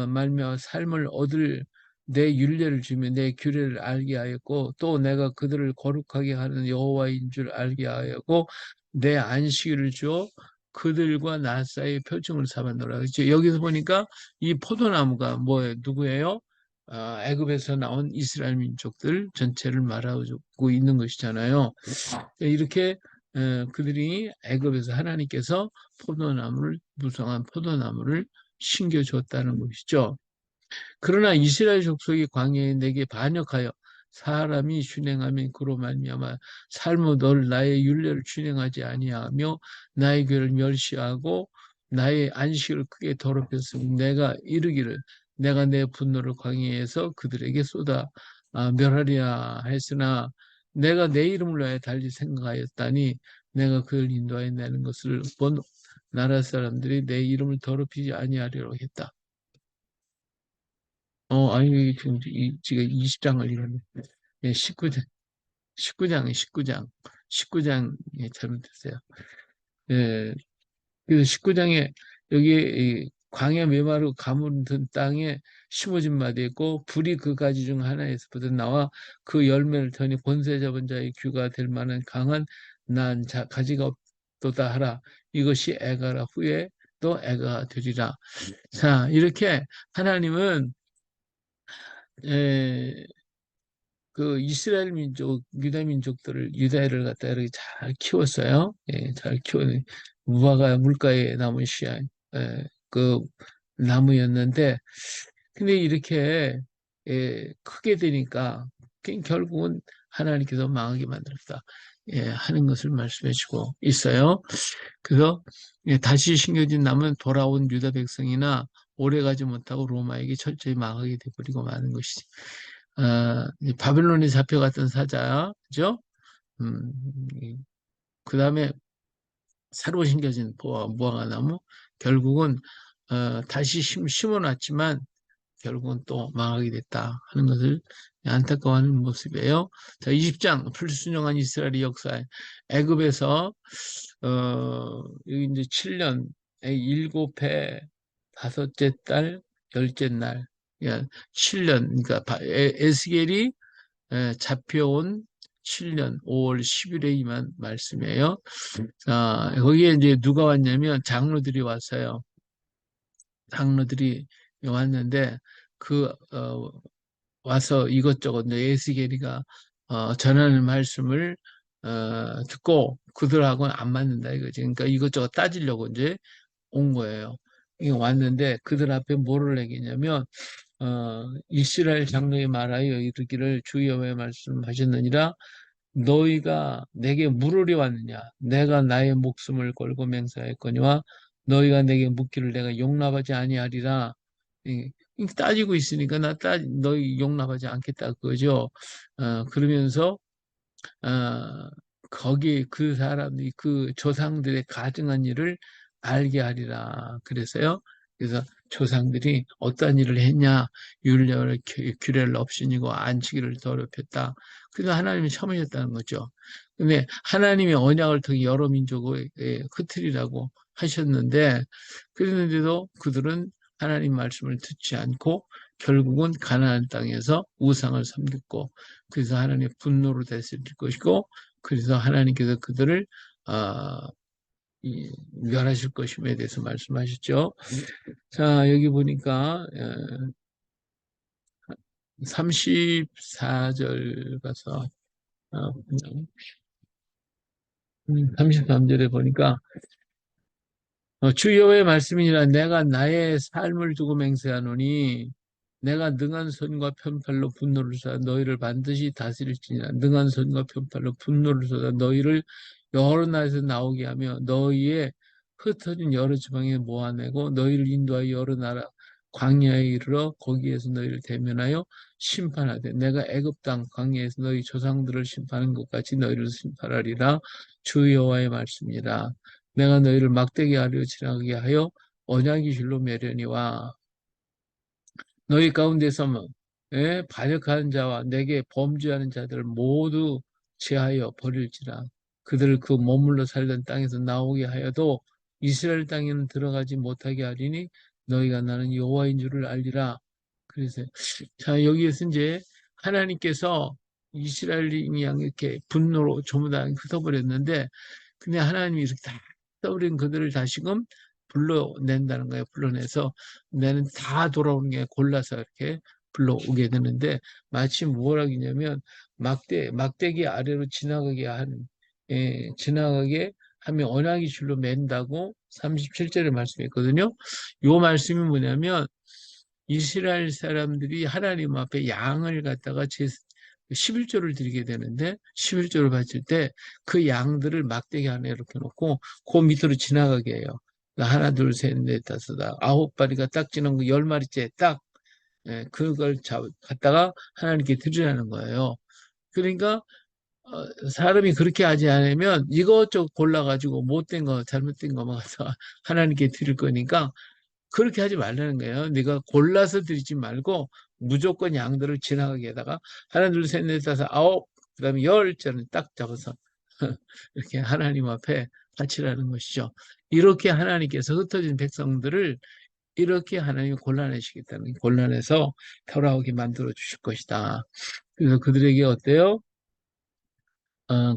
말며 삶을 얻을 내 율례를 주며 내 규례를 알게 하였고 또 내가 그들을 거룩하게 하는 여호와인 줄 알게 하였고 내 안식일을 주어 그들과 나 사이의 표징을 삼았노라. 그렇죠? 여기서 보니까 이 포도나무가 뭐예요? 누구예요? 애굽에서 나온 이스라엘 민족들 전체를 말하고 있는 것이잖아요. 이렇게 그들이 애굽에서 하나님께서 포도나무를 무성한 포도나무를 심겨줬다는 것이죠. 그러나 이스라엘 족속이 광야에 내게 반역하여 사람이 준행하면 그로 말미암아 삶의 널 나의 율례를 준행하지 아니하며 나의 교를 멸시하고 나의 안식을 크게 더럽혔으니 내가 이르기를 내가 내 분노를 광야에서 그들에게 쏟아 멸하리라 했으나 내가 내 이름을 위하여 달리 생각하였다니 내가 그를 인도하여 내는 것을 본 나라 사람들이 내 이름을 더럽히지 아니하리라 했다. 아니, 지금 20장을 읽었네. 예, 19장, 19장, 19장에 잘못했어요. 예, 그래서 19장에 여기 이 광야 메마르 가물은 땅에 심어진 마디 있고 불이 그 가지 중 하나에서부터 나와 그 열매를 터니 권세 잡은 자의 규가 될 만한 강한 난 가지가 없도다 하라. 이것이 애가라 후에 또 애가 되리라. 자, 이렇게 하나님은 에, 그 이스라엘 민족, 유다 민족들을, 유다를 갖다 이렇게 잘 키웠어요. 예, 잘 키워는 무화과 물가에 남은 씨앗, 그 나무였는데, 근데 이렇게 크게 되니까 결국은 하나님께서 망하게 만들었다. 하는 것을 말씀해주고 있어요. 그래서 다시 심겨진 남은 돌아온 유다 백성이나 오래가지 못하고 로마에게 철저히 망하게 돼버리고 마는 것이지. 바벨론에 잡혀갔던 사자, 그죠? 음, 그 다음에 새로 심겨진 무화과나무, 결국은 다시 심어놨지만 결국은 또 망하게 됐다 하는 것을 안타까워하는 모습이에요. 자, 20장 불순종한 이스라엘의 역사. 애굽에서 여기 이제 7년, 일곱 해, 다섯째 달, 열째 날, 7년, 그러니까 에스겔이 잡혀온 7년 5월 10일에 임한 말씀이에요. 거기에 이제 누가 왔냐면 장로들이 왔어요. 장로들이 왔는데 그 와서 이것저것 이제 에스겔이가 전하는 말씀을 듣고 그들하고는 안 맞는다 이거지. 그러니까 이것저것 따지려고 이제 온 거예요. 이게 왔는데 그들 앞에 뭐를 내기냐면 이스라엘 장로의 말하여 이르기를 주 여호와의 말씀하셨느니라 너희가 내게 물으려 왔느냐 내가 나의 목숨을 걸고 맹세하였거니와 너희가 내게 묻기를 내가 용납하지 아니하리라 따지고 있으니까 너희 용납하지 않겠다 그거죠. 그러면서 어, 거기 그 사람들이 그 조상들의 가증한 일을 알게 하리라 그래서요. 그래서 조상들이 어떤 일을 했냐 율례를 규례를 없이니고 안치기를 더럽혔다. 그래서 하나님이 참으셨다는 거죠. 근데 하나님의 언약을 통해 여러 민족을 흩트리라고 하셨는데 그랬는데도 그들은 하나님 말씀을 듣지 않고 결국은 가나안 땅에서 우상을 섬겼고 그래서 하나님의 분노로 됐을 것이고 그래서 하나님께서 그들을 아, 멸하실 것임에 대해서 말씀하셨죠. 자 여기 보니까 34절 가서 33절에 보니까 주 여호와의 말씀이니라 내가 나의 삶을 두고 맹세하노니 내가 능한 손과 편팔로 분노를 쏟아 너희를 반드시 다스릴지니라 능한 손과 편팔로 분노를 쏟아 너희를 여러 나라에서 나오게 하며 너희의 흩어진 여러 지방에 모아내고 너희를 인도하여 여러 나라 광야에 이르러 거기에서 너희를 대면하여 심판하되 내가 애굽 땅 광야에서 너희 조상들을 심판한 것 같이 너희를 심판하리라 주 여호와의 말씀이라 내가 너희를 막대기 아래로 지나가게 하여 언약의 줄로 매려니와 너희 가운데서 반역하는 자와 내게 범죄하는 자들을 모두 제하여 버릴지라 그들을 그 머물러 살던 땅에서 나오게 하여도 이스라엘 땅에는 들어가지 못하게 하리니 너희가 나는 여호와인 줄을 알리라 그래서 자 여기에서 이제 하나님께서 이스라엘이 그냥 이렇게 분노로 전부 다 흩어버렸는데 근데 하나님이 이렇게 다 흩어버린 그들을 다시금 불러낸다는 거예요. 불러내서 나는 다 돌아오는 게 골라서 이렇게 불러오게 되는데 마치 뭐라 하냐면 막대기 아래로 지나가게 지나가게 하면 언약의 줄로 맨다고 37절에 말씀했거든요. 요 말씀이 뭐냐면 이스라엘 사람들이 하나님 앞에 양을 갖다가 11조를 드리게 되는데 11조를 바칠 때 그 양들을 막대기 안에 이렇게 놓고 그 밑으로 지나가게 해요. 하나, 둘, 셋, 넷, 다섯, 아홉 마리가 딱 지난 거 10마리째 딱 그걸 갖다가 하나님께 드리라는 거예요. 그러니까 사람이 그렇게 하지 않으면 이것저것 골라가지고 못된 거, 잘못된 거만 갖다가 하나님께 드릴 거니까 그렇게 하지 말라는 거예요. 네가 골라서 드리지 말고 무조건 양들을 지나가게 하다가 하나, 둘, 셋, 넷, 다섯, 아홉, 그다음에 열자는 딱 잡아서 이렇게 하나님 앞에 바치라는 것이죠. 이렇게 하나님께서 흩어진 백성들을 이렇게 하나님이 골라내시겠다는 골라내서 돌아오게 만들어 주실 것이다. 그래서 그들에게 어때요?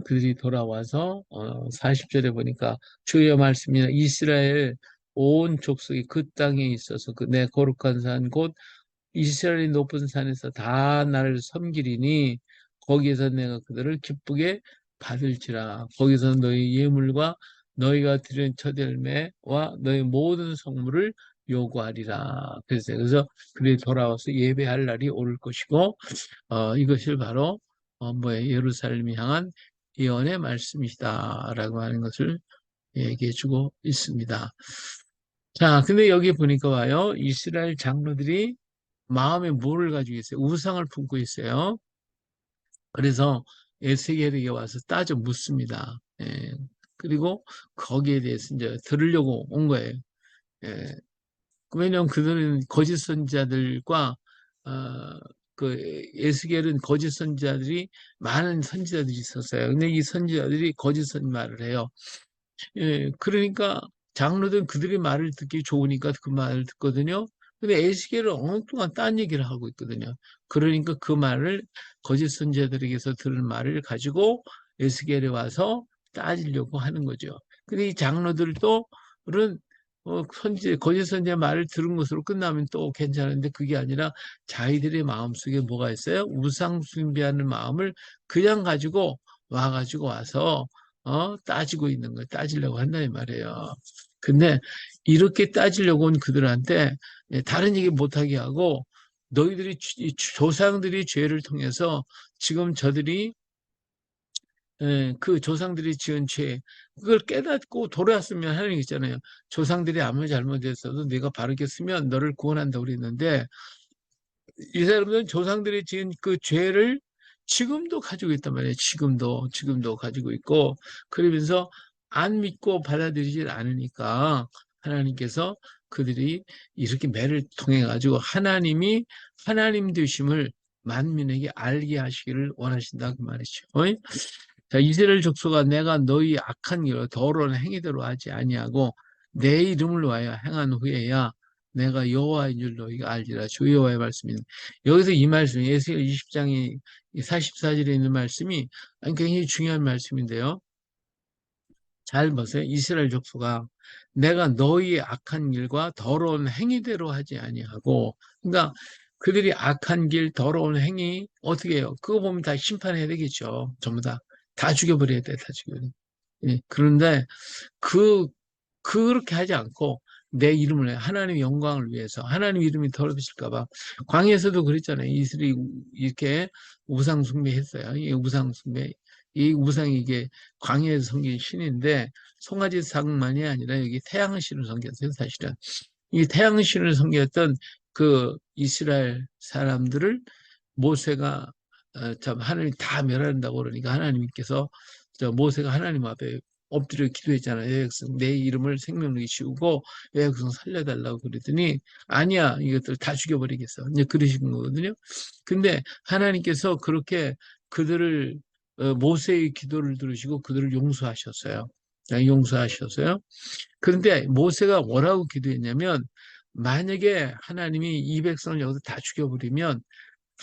그들이 돌아와서 40절에 보니까 주의 말씀이나 이스라엘 온 족속이 그 땅에 있어서 그 내 거룩한 산 곧 이스라엘의 높은 산에서 다 나를 섬기리니 거기에서 내가 그들을 기쁘게 받을지라. 거기서 너희 예물과 너희가 드린 첫 열매와 너희 모든 성물을 요구하리라. 그래서 그들이 돌아와서 예배할 날이 올 것이고 이것을 바로 예루살렘이 향한 예언의 말씀이시다라고 하는 것을 얘기해 주고 있습니다. 자, 근데 여기 보니까 와요. 이스라엘 장로들이 마음에 뭐를 가지고 있어요? 우상을 품고 있어요. 그래서 에스겔에게 와서 따져 묻습니다. 그리고 거기에 대해서 이제 들으려고 온 거예요. 예. 왜냐하면 그들은 거짓 선지자들과 어, 그 에스겔은 거짓 선지자들이 많은 선지자들이 있었어요. 근데 이 선지자들이 거짓 말을 해요. 그러니까 장로들은 그들의 말을 듣기 좋으니까 그 말을 듣거든요. 근데 에스겔은 엉뚱한 딴 얘기를 하고 있거든요. 그러니까 그 말을 거짓 선지자들에게서 들은 말을 가지고 에스겔에 와서 따지려고 하는 거죠. 근데 이 장로들도 은 거짓 선지자 말을 들은 것으로 끝나면 또 괜찮은데 그게 아니라 자기들의 마음속에 뭐가 있어요? 우상 숭배하는 마음을 그냥 가지고 와서 따지고 있는 거예요. 따지려고 한다는 말이에요. 근데 이렇게 따지려고 온 그들한테 다른 얘기 못하게 하고 너희들이 조상들이 죄를 통해서 지금 저들이 그 조상들이 지은 죄 그걸 깨닫고 돌아왔으면 하나님 있잖아요. 조상들이 아무리 잘못했어도 내가 바르게 쓰면 너를 구원한다고 그랬는데 이 사람들은 조상들이 지은 그 죄를 지금도 가지고 있단 말이에요. 지금도 가지고 있고, 그러면서 안 믿고 받아들이질 않으니까 하나님께서 그들이 이렇게 매를 통해 가지고 하나님이 하나님 되심을 만민에게 알게 하시기를 원하신다 그 말이죠. 자, 이스라엘 족속아 내가 너희 악한 길 더러운 행위대로 하지 아니하고 내 이름을 위하여 행한 후에야 내가 여호와인 줄 너희가 알리라. 주 여호와의 말씀입니다. 여기서 이 말씀, 에스겔 20장이 44절에 있는 말씀이 굉장히 중요한 말씀인데요. 잘 보세요. 이스라엘 족속아 내가 너희의 악한 길과 더러운 행위대로 하지 아니하고 그러니까 그들이 악한 길, 더러운 행위 어떻게 해요? 그거 보면 다 심판해야 되겠죠. 전부 다 죽여버려야 돼, 다 죽여버려. 예, 그런데 그렇게 하지 않고 내 이름을 하나님의 영광을 위해서 하나님 이름이 더러워질까 봐 광야에서도 그랬잖아요. 이스라엘이 이렇게 우상 숭배했어요. 이 우상 숭배 이 우상이 이게 광야에서 섬긴 신인데 송아지상만이 아니라 여기 태양신을 섬겼어요. 사실은 이 태양신을 섬겼던 그 이스라엘 사람들을 모세가 참 하나님 다 멸한다고 그러니까 하나님께서 모세가 하나님 앞에 엎드려 기도했잖아요. 여백성 내 이름을 생명력에 씌우고 여백성 살려달라고 그랬더니 아니야 이것들 다 죽여버리겠어. 이제 그러신 거거든요. 근데 하나님께서 그렇게 그들을 모세의 기도를 들으시고 그들을 용서하셨어요. 용서하셨어요. 그런데 모세가 뭐라고 기도했냐면 만약에 하나님이 이 백성을 여기서 다 죽여버리면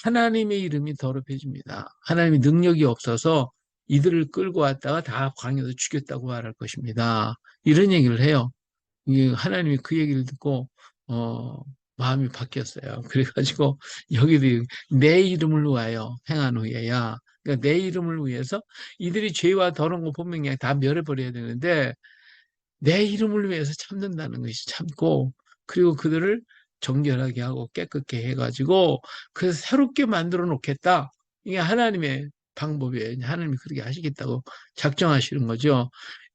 하나님의 이름이 더럽혀집니다. 하나님의 능력이 없어서 이들을 끌고 왔다가 다 광야에서 죽였다고 말할 것입니다. 이런 얘기를 해요. 하나님이 그 얘기를 듣고 어, 마음이 바뀌었어요. 그래가지고 여기도 내 이름을 위하여 행한 후에야, 그러니까 내 이름을 위해서 이들이 죄와 더러운 거 보면 그냥 다 멸해버려야 되는데 내 이름을 위해서 참는다는 것이 참고, 그리고 그들을 정결하게 하고 깨끗게 해가지고 그래서 새롭게 만들어 놓겠다. 이게 하나님의 방법이에요. 하나님이 그렇게 하시겠다고 작정하시는 거죠.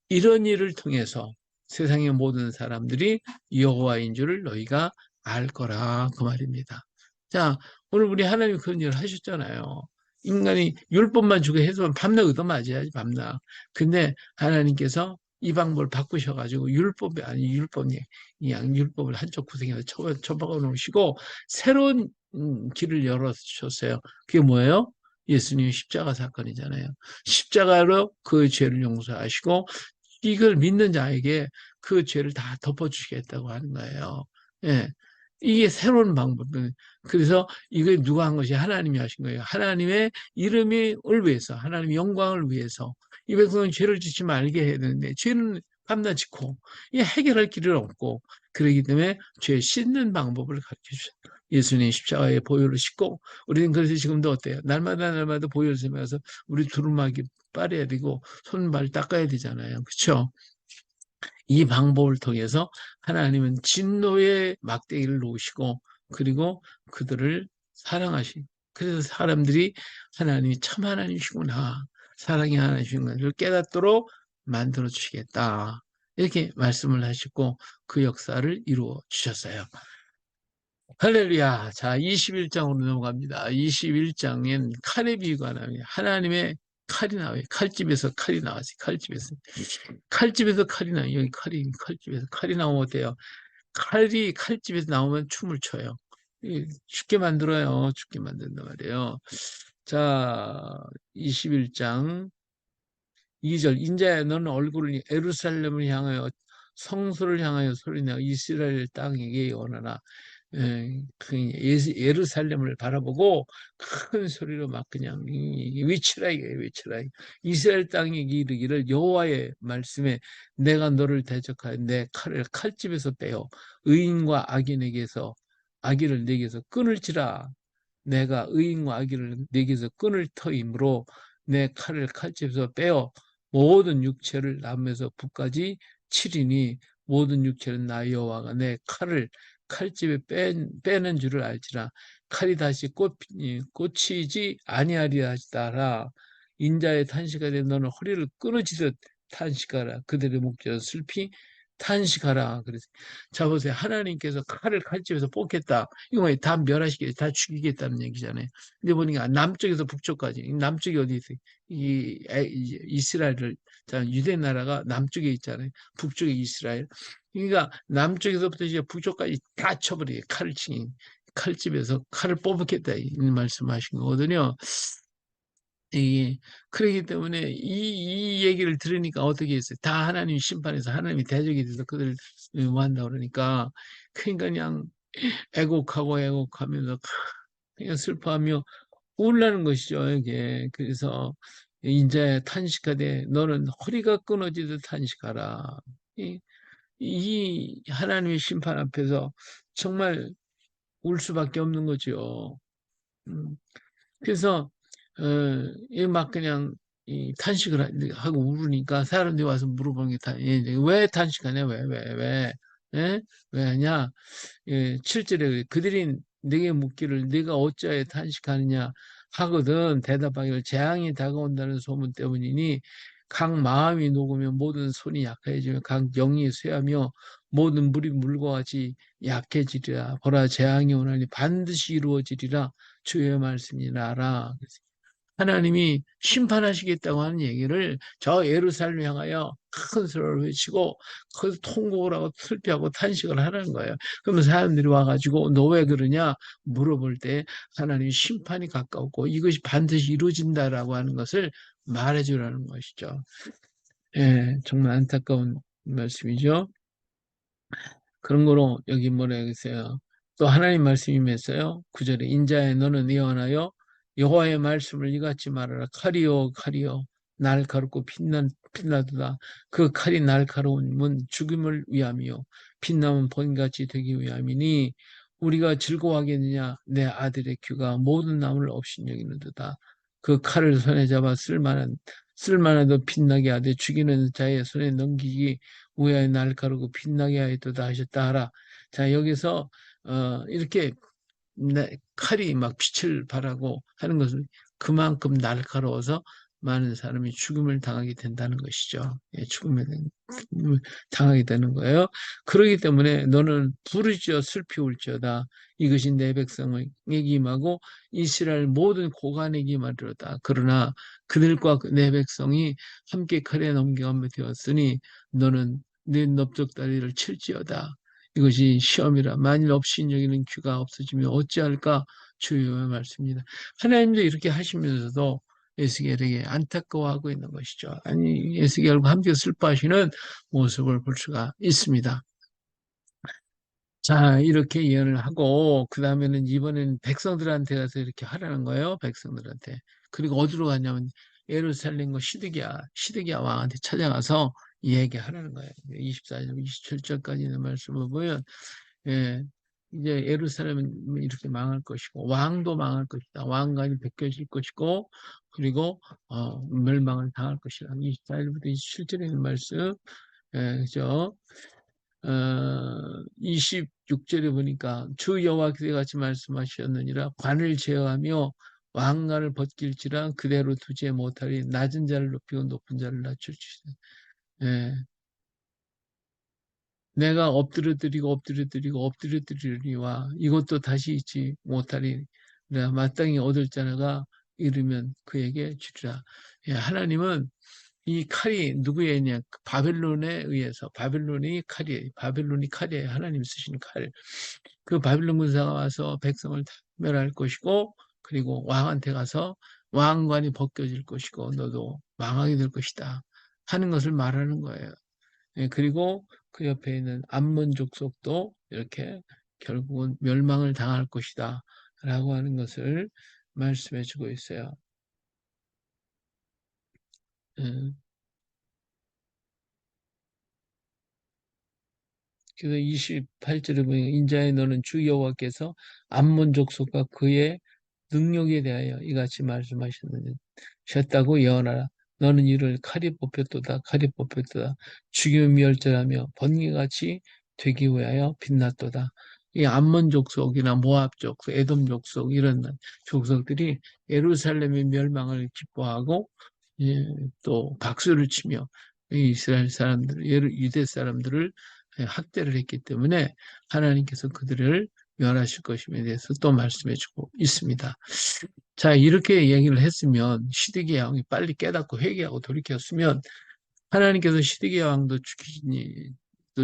이런 일을 통해서 세상의 모든 사람들이 여호와인 줄을 너희가 알 거라, 그 말입니다. 자, 오늘 우리 하나님이 그런 일을 하셨잖아요. 인간이 율법만 주고 해서 밤낮 얻어맞아야지, 밤낮. 근데 하나님께서 이 방법을 바꾸셔가지고 율법이 아니 율법이 그냥 율법을 한쪽 구석에 쳐박아 놓으시고 새로운 길을 열어주셨어요. 그게 뭐예요? 예수님 십자가 사건이잖아요. 십자가로 그 죄를 용서하시고 이걸 믿는 자에게 그 죄를 다 덮어주시겠다고 하는 거예요. 예. 이게 새로운 방법. 그래서 이게 누가 한 것이 하나님이 하신 거예요. 하나님의 이름을 위해서, 하나님의 영광을 위해서. 이 백성은 죄를 짓지 말게 해야 되는데, 죄는 밤낮 짓고, 이 해결할 길은 없고, 그러기 때문에 죄 씻는 방법을 가르쳐 주셨어요. 예수님 십자가에 보혈을 씻고, 우리는 그래서 지금도 어때요? 날마다 보혈 세면서 우리 두루마기 빨아야 되고, 손발 닦아야 되잖아요. 그렇죠? 이 방법을 통해서 하나님은 진노의 막대기를 놓으시고 그리고 그들을 사랑하신, 그래서 사람들이 하나님이 참 하나님이시구나, 사랑이 하나님이시구나를 깨닫도록 만들어 주시겠다, 이렇게 말씀을 하시고 그 역사를 이루어 주셨어요. 할렐루야. 자, 21장으로 넘어갑니다. 21장엔 칼의 비유가 나와요. 하나님의 칼이 나와요. 칼집에서 칼이 나왔어요. 칼집에서 칼이 나와요. 여기 칼집에서 칼이 나오면 어때요? 칼집에서 나오면 춤을 춰요. 쉽게 만들어요. 쉽게 만든단 말이에요. 자, 21장 2절. 인자야, 너는 얼굴을 예루살렘을 향하여 성소를 향하여 소리내어 이스라엘 땅에게 원하나. 그 예루살렘을 바라보고 큰 소리로 막 그냥 외치라, 이게 외치라. 이스라엘 땅에 이르기를 여호와의 말씀에 내가 너를 대적하여 내 칼을 칼집에서 빼어 의인과 악인에게서 악인을 내게서 끊을지라. 내가 의인과 악인을 내게서 끊을 터이므로 내 칼을 칼집에서 빼어 모든 육체를 남에서 북까지 치리니 모든 육체는 나 여호와가 내 칼을 칼집에 빼는 줄을 알지라. 칼이 다시 꽂히지 아니하리라 하시다라. 인자의 탄식하되 너는 허리를 끊어지듯 탄식하라. 그들의 목젖은 슬피 탄식하라. 그래서 자 보세요. 하나님께서 칼을 칼집에서 뽑겠다. 이거 다 멸하시겠다. 다 죽이겠다는 얘기잖아요. 근데 보니까 남쪽에서 북쪽까지, 남쪽이 어디 있어요? 이스라엘을, 자, 유대 나라가 남쪽에 있잖아요. 북쪽에 이스라엘. 그러니까 남쪽에서부터 이제 북쪽까지 다 쳐버리게, 칼을 치니 칼집에서 칼을 뽑겠다, 이 말씀하신 거거든요. 그러기 때문에 이 얘기를 들으니까 어떻게 했어요? 다 하나님 심판해서 하나님이 대적이 돼서 그들 뭐 한다 그러니까 그냥 애곡하면서 그냥 슬퍼하며 울라는 것이죠, 이게. 그래서 인자야 탄식하되 너는 허리가 끊어지듯 탄식하라. 이, 이 하나님의 심판 앞에서 정말 울 수밖에 없는 거죠. 음, 그래서 막 그냥 하고 울으니까 사람들이 와서 물어보는 게 왜 탄식하냐, 왜, 예? 왜 하냐? 7절에 그들이 내게 묻기를 네가 어찌하여 탄식하느냐 하거든 대답하기를 재앙이 다가온다는 소문 때문이니 각 마음이 녹으면 모든 손이 약해지며 각 영이 쇠하며 모든 물이 물과 같이 약해지리라. 보라, 재앙이 오나니 반드시 이루어지리라. 주의 말씀이라라. 하나님이 심판하시겠다고 하는 얘기를 저 예루살렘 향하여 큰 소리를 외치고 거기서 통곡을 하고 슬피하고 탄식을 하라는 거예요. 그러면 사람들이 와가지고 너 왜 그러냐 물어볼 때 하나님 심판이 가까웠고 이것이 반드시 이루어진다라고 하는 것을 말해주라는 것이죠. 예, 정말 안타까운 말씀이죠. 그런 거로 여기 뭐라 했어요. 또 하나님 말씀이 임했어요. 9절에 인자야 너는 예언하여 여호와의 말씀을 이같이 말하라. 칼이요 칼이요 날카롭고 빛나도다. 그 칼이 날카로움은 죽음을 위함이요 빛나면 번같이 되기 위함이니 우리가 즐거워하겠느냐 내 아들의 귀가 모든 나무를 없인 여기는도다. 그 칼을 손에 잡아 쓸만하도 빛나게 하되 죽이는 자의 손에 넘기기 위하여 날카롭고 빛나게 하였도다 하셨다 하라. 자, 여기서 이렇게 칼이 막 빛을 발하고 하는 것은 그만큼 날카로워서 많은 사람이 죽음을 당하게 된다는 것이죠. 예, 죽음을 당하게 되는 거예요. 그러기 때문에 너는 부르짖어 슬피 울지어다. 이것이 내 백성에게 임하고 이스라엘 모든 고관에게 임하리로다. 그러나 그들과 내 백성이 함께 칼에 넘겨가며 되었으니 너는 내 넓적다리를 칠지어다. 이것이 시험이라 만일 없인 여기는 귀가 없어지면 어찌할까 주의 말씀입니다. 하나님도 이렇게 하시면서도 에스겔에게 안타까워하고 있는 것이죠. 아니 에스겔과 함께 슬퍼하시는 모습을 볼 수가 있습니다. 자, 이렇게 예언을 하고 그 다음에는 이번에는 백성들한테 가서 이렇게 하라는 거예요. 백성들한테. 그리고 어디로 가냐면 예루살렘과 시드기야 왕한테 찾아가서 얘기하라는 거예요. 24절, 27절까지 있는 말씀을 보면 예, 이제 예루살렘은 이렇게 망할 것이고 왕도 망할 것이다. 왕관이 벗겨질 것이고 그리고 멸망을 당할 것이다. 24절부터 27절에 있는 말씀 그죠? 26절에 보니까 주 여호와께서 같이 말씀하셨느니라 관을 제어하며 왕관을 벗길지라 그대로 두지 못하리 낮은 자를 높이고 높은 자를 낮출지라. 예, 내가 엎드려 드리리와 이것도 다시 잊지 못하리. 내가 마땅히 얻을 자가 이르면 그에게 주리라. 예, 하나님은 이 칼이 누구에냐? 바벨론에 의해서 바벨론이 칼이에요. 하나님 쓰신 칼. 그 바벨론 군사가 와서 백성을 다 멸할 것이고 그리고 왕한테 가서 왕관이 벗겨질 것이고 너도 망하게 될 것이다 하는 것을 말하는 거예요. 예, 그리고 그 옆에 있는 암몬 족속도 이렇게 결국은 멸망을 당할 것이다 라고 하는 것을 말씀해 주고 있어요. 예. 그래서 28절에 보면 인자의 너는 주 여호와께서 암몬 족속과 그의 능력에 대하여 이같이 말씀하셨다고 예언하라. 너는 이를 칼이 뽑혔도다. 죽이며 멸절하며 번개같이 되기 위하여 빛났도다. 이 암몬 족속이나 모압 족속, 에돔 족속 이런 족속들이 예루살렘의 멸망을 기뻐하고 예, 또 박수를 치며 이 이스라엘 사람들, 유대 사람들을 학대를 했기 때문에 하나님께서 그들을 멸하실 것임에 대해서 또 말씀해주고 있습니다. 자, 이렇게 얘기를 했으면 시드기야 왕이 빨리 깨닫고 회개하고 돌이켰으면 하나님께서 시드기야 왕도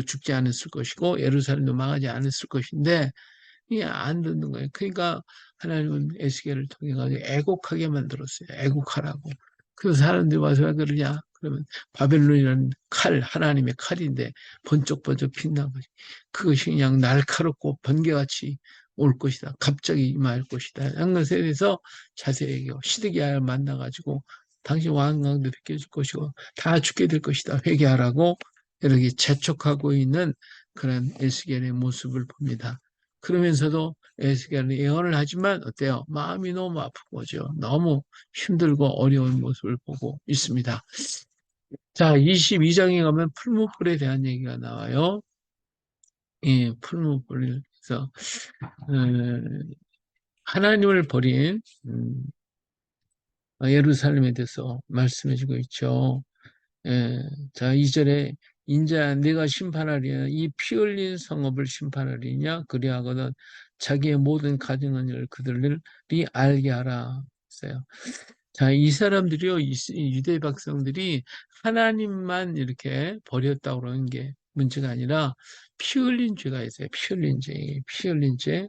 죽지 않았을 것이고 예루살렘도 망하지 않았을 것인데 이게 안 듣는 거예요. 그러니까 하나님은 에스겔을 통해 가지고 애곡하게 만들었어요. 애곡하라고. 그래서 사람들이 와서 왜 그러냐? 그러면 바벨론이라는 칼, 하나님의 칼인데 번쩍번쩍 빛난 거지. 그것이 그냥 날카롭고 번개같이 올 것이다. 갑자기 임할 것이다. 이런 것에 대해서 자세히 얘기하고 시드기야를 만나가지고 당신 왕관도 벗겨질 것이고 다 죽게 될 것이다. 회개하라고 이렇게 재촉하고 있는 그런 에스겔의 모습을 봅니다. 그러면서도 에스겔은 예언을 하지만 어때요? 마음이 너무 아픈 거죠. 너무 힘들고 어려운 모습을 보고 있습니다. 자, 22장에 가면 풀무불에 대한 얘기가 나와요. 이 풀무불에서 하나님을 버린 예루살렘에 대해서 말씀해주고 있죠. 자, 2절에 인자 내가 심판하리냐 이 피 흘린 성읍을 심판하리냐 그리하거든 자기의 모든 가증한 일 그들이 알게 하라 했어요. 자, 이 사람들이요, 유대 백성들이 하나님만 이렇게 버렸다고 그러는 게 문제가 아니라 피 흘린 죄가 있어요. 피 흘린 죄.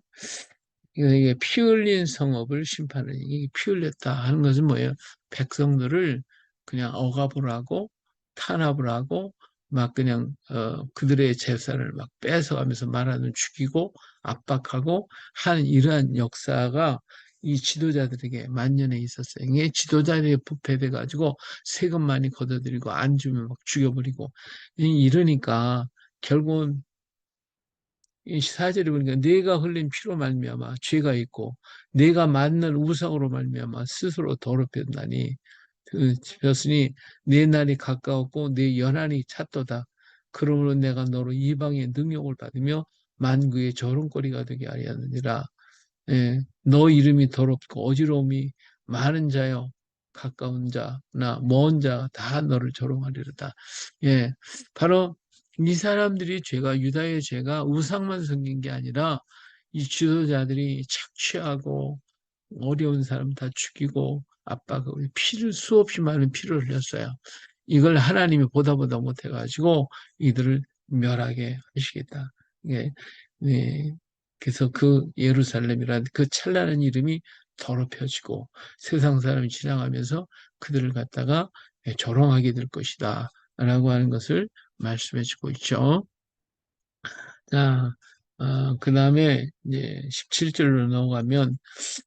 이게 피 흘린 성읍을 심판하는 이게 피 흘렸다 하는 것은 뭐예요? 백성들을 그냥 억압을 하고 탄압을 하고 막 그냥 그들의 재산을 막 뺏어가면서 말하는 죽이고 압박하고 하는 이러한 역사가 이 지도자들에게 만연해 있었어요. 이게 지도자들이 부패돼 가지고 세금 많이 걷어들이고 안 주면 막 죽여버리고 이러니까 결국은 이 사절이 보니까 내가 흘린 피로 말미암아 죄가 있고 내가 만난 우상으로 말미암아 스스로 더럽혔나니 그였으니 내 날이 가까웠고 내 연한이 찼도다. 그러므로 내가 너로 이방의 능력을 받으며 만국의 조롱거리가 되게 하려느니라. 예, 너 이름이 더럽고 어지러움이 많은 자여 가까운 자나 먼 자 다 너를 조롱하리로다. 예, 바로 이 사람들이 죄가 유다의 죄가 우상만 섬긴 게 아니라 이 지도자들이 착취하고 어려운 사람 다 죽이고 압박하고 피를 수없이 많은 피를 흘렸어요. 이걸 하나님이 보다 못해가지고 이들을 멸하게 하시겠다. 예, 예. 그래서 그 예루살렘이라는 그 찬란한 이름이 더럽혀지고 세상 사람이 지나가면서 그들을 갖다가 조롱하게 될 것이다. 라고 하는 것을 말씀해 주고 있죠. 자, 그 다음에 이제 17절로 넘어가면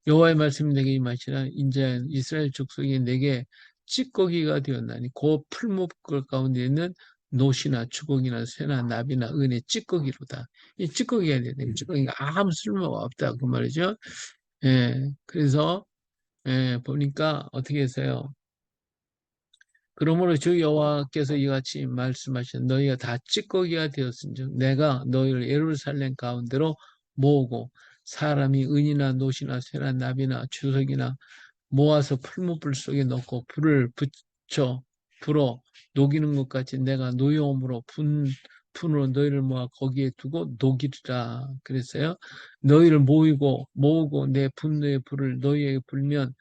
여호와의 말씀이 내게 임하시나 이제 이스라엘 족속이 내게 찌꺼기가 되었나니 그 풀무불 가운데 있는 노시나 주걱이나 새나 나비나 은의 찌꺼기로다. 이 찌꺼기가 되네. 찌꺼기가 아무 쓸모가 없다 그 말이죠. 예, 그래서 보니까 어떻게 해서요? 그러므로 주 여호와께서 이같이 말씀하신 너희가 다 찌꺼기가 되었은즉 내가 너희를 예루살렘 가운데로 모으고 사람이 은이나 노시나 쇠나 나비나 주석이나 모아서 풀무불 속에 넣고 불을 붙여 불어 녹이는 것 같이 내가 노여움으로 분으로 너희를 모아 거기에 두고 녹이리라 그랬어요. 너희를 모으고 내 분노의 불을 너희에게 불면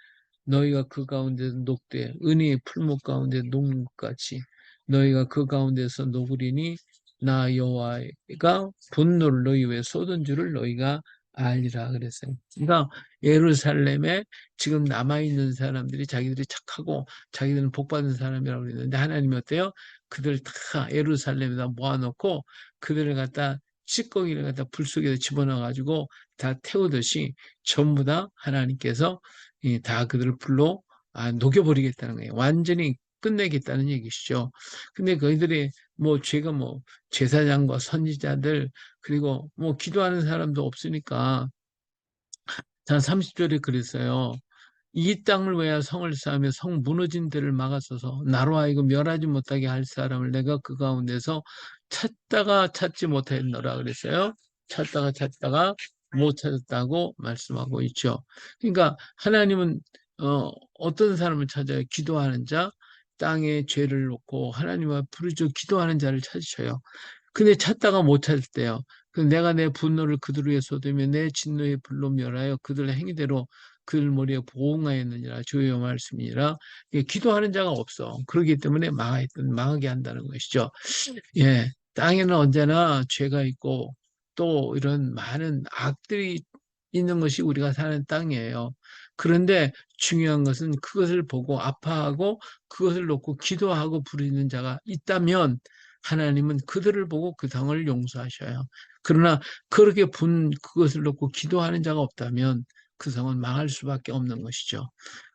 너희가 그 가운데서 녹되 은혜의 풀목 가운데 녹는 것 같이 너희가 그 가운데서 녹으리니 나 여호와가 분노를 너희 위에 쏟은 줄을 너희가 알리라 그랬어요. 그러니까 예루살렘에 지금 남아있는 사람들이 자기들이 착하고 자기들은 복받은 사람이라고 그랬는데 하나님이 어때요? 그들 다 예루살렘에다 모아놓고 그들을 갖다 찌꺼기를 갖다 불 속에 집어넣어가지고 다 태우듯이 전부 다 하나님께서 다 그들을 불러 녹여버리겠다는 거예요. 완전히 끝내겠다는 얘기시죠. 근데 그들이 뭐 죄가 뭐 제사장과 선지자들 그리고 뭐 기도하는 사람도 없으니까 자 30절에 그랬어요. 이 땅을 외야 성을 쌓으며 성 무너진 데를 막아서서 나로 하여금 멸하지 못하게 할 사람을 내가 그 가운데서 찾다가 찾지 못했노라 그랬어요. 찾다가 못 찾았다고 말씀하고 있죠. 그러니까 하나님은 어떤 사람을 찾아요? 기도하는 자, 땅에 죄를 놓고 하나님 앞에 부르짖어 기도하는 자를 찾으셔요. 근데 찾다가 못 찾았대요. 그 내가 내 분노를 그들 위에 쏟으며 내 진노의 불로 멸하여 그들의 행위대로 그들 머리에 보응하였느니라 주의 말씀이니라. 기도하는 자가 없어. 그렇기 때문에 망하게 한다는 것이죠. 예, 땅에는 언제나 죄가 있고 또 이런 많은 악들이 있는 것이 우리가 사는 땅이에요. 그런데 중요한 것은 그것을 보고 아파하고 그것을 놓고 기도하고 부르짖는 자가 있다면 하나님은 그들을 보고 그 당을 용서하셔요. 그러나 그렇게 그것을 놓고 기도하는 자가 없다면 그 성은 망할 수밖에 없는 것이죠.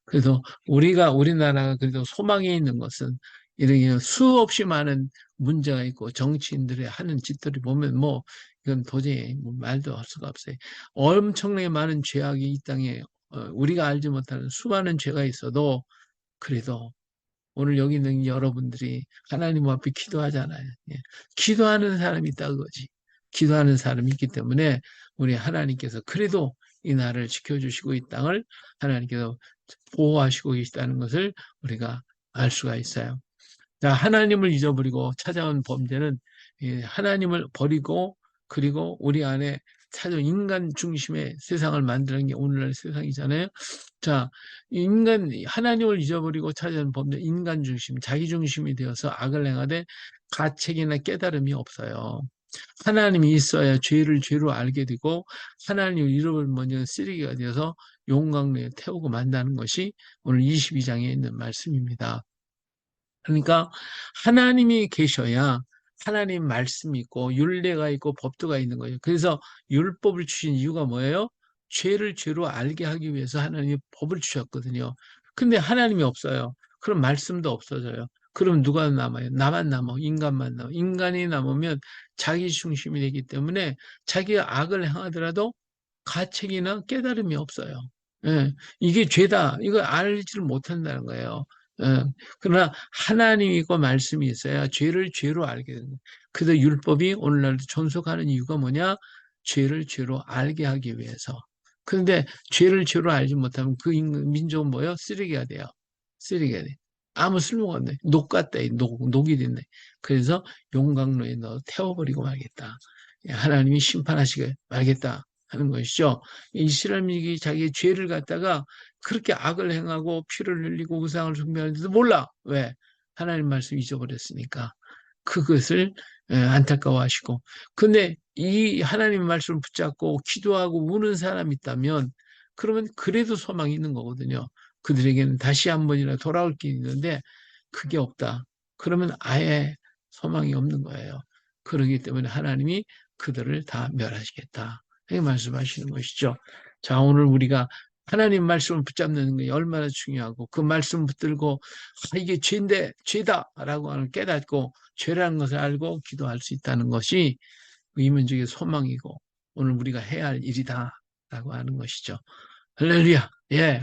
그래서 우리나라가 그래도 소망이 있는 것은 이렇게 수없이 많은 문제가 있고 정치인들의 하는 짓들을 보면 뭐 이건 도저히 뭐 말도 할 수가 없어요. 엄청나게 많은 죄악이 이 땅에 우리가 알지 못하는 수많은 죄가 있어도 그래도 오늘 여기 있는 여러분들이 하나님 앞에 기도하잖아요. 예. 기도하는 사람이 있다 그거지. 기도하는 사람이 있기 때문에 우리 하나님께서 그래도 이 나라를 지켜주시고 이 땅을 하나님께서 보호하시고 계시다는 것을 우리가 알 수가 있어요. 자, 하나님을 잊어버리고 찾아온 범죄는 하나님을 버리고 그리고 우리 안에 찾아온 인간 중심의 세상을 만드는 게 오늘날 세상이잖아요. 자, 하나님을 잊어버리고 찾아온 범죄, 인간 중심, 자기 중심이 되어서 악을 행하되 가책이나 깨달음이 없어요. 하나님이 있어야 죄를 죄로 알게 되고 하나님을 잃어버리면 쓰레기가 되어서 용광로에 태우고 만다는 것이 오늘 22장에 있는 말씀입니다. 그러니까 하나님이 계셔야 하나님 말씀이 있고 율례가 있고 법도가 있는 거예요. 그래서 율법을 주신 이유가 뭐예요? 죄를 죄로 알게 하기 위해서 하나님이 법을 주셨거든요. 근데 하나님이 없어요. 그럼 말씀도 없어져요. 그럼 누가 남아요? 나만 남아. 인간만 남아. 인간이 남으면 자기 중심이 되기 때문에 자기가 악을 행하더라도 가책이나 깨달음이 없어요. 예, 이게 죄다. 이거 알지를 못한다는 거예요. 예, 그러나 하나님이고 말씀이 있어야 죄를 죄로 알게 되는 거예요. 그래서 율법이 오늘날도 존속하는 이유가 뭐냐? 죄를 죄로 알게 하기 위해서. 그런데 죄를 죄로 알지 못하면 그 민족은 뭐예요? 쓰레기가 돼요. 쓰레기가 돼. 아무 쓸모가 없네. 녹 같다. 녹이 됐네. 그래서 용광로에 넣어 태워버리고 말겠다. 하나님이 심판하시게 말겠다 하는 것이죠. 이스라엘 민족이 자기의 죄를 갖다가 그렇게 악을 행하고 피를 흘리고 우상을 숭배하는데도 몰라. 왜? 하나님 말씀 잊어버렸으니까. 그것을 안타까워하시고. 근데 이 하나님 말씀을 붙잡고 기도하고 우는 사람이 있다면 그러면 그래도 소망이 있는 거거든요. 그들에게는 다시 한 번이나 돌아올 길이 있는데 그게 없다. 그러면 아예 소망이 없는 거예요. 그러기 때문에 하나님이 그들을 다 멸하시겠다. 이렇게 말씀하시는 것이죠. 자, 오늘 우리가 하나님 말씀을 붙잡는 게 얼마나 중요하고 그 말씀 붙들고 이게 죄인데 죄다라고 하는 깨닫고 죄라는 것을 알고 기도할 수 있다는 것이 이민족의 소망이고 오늘 우리가 해야 할 일이다라고 하는 것이죠. 할렐루야. 예.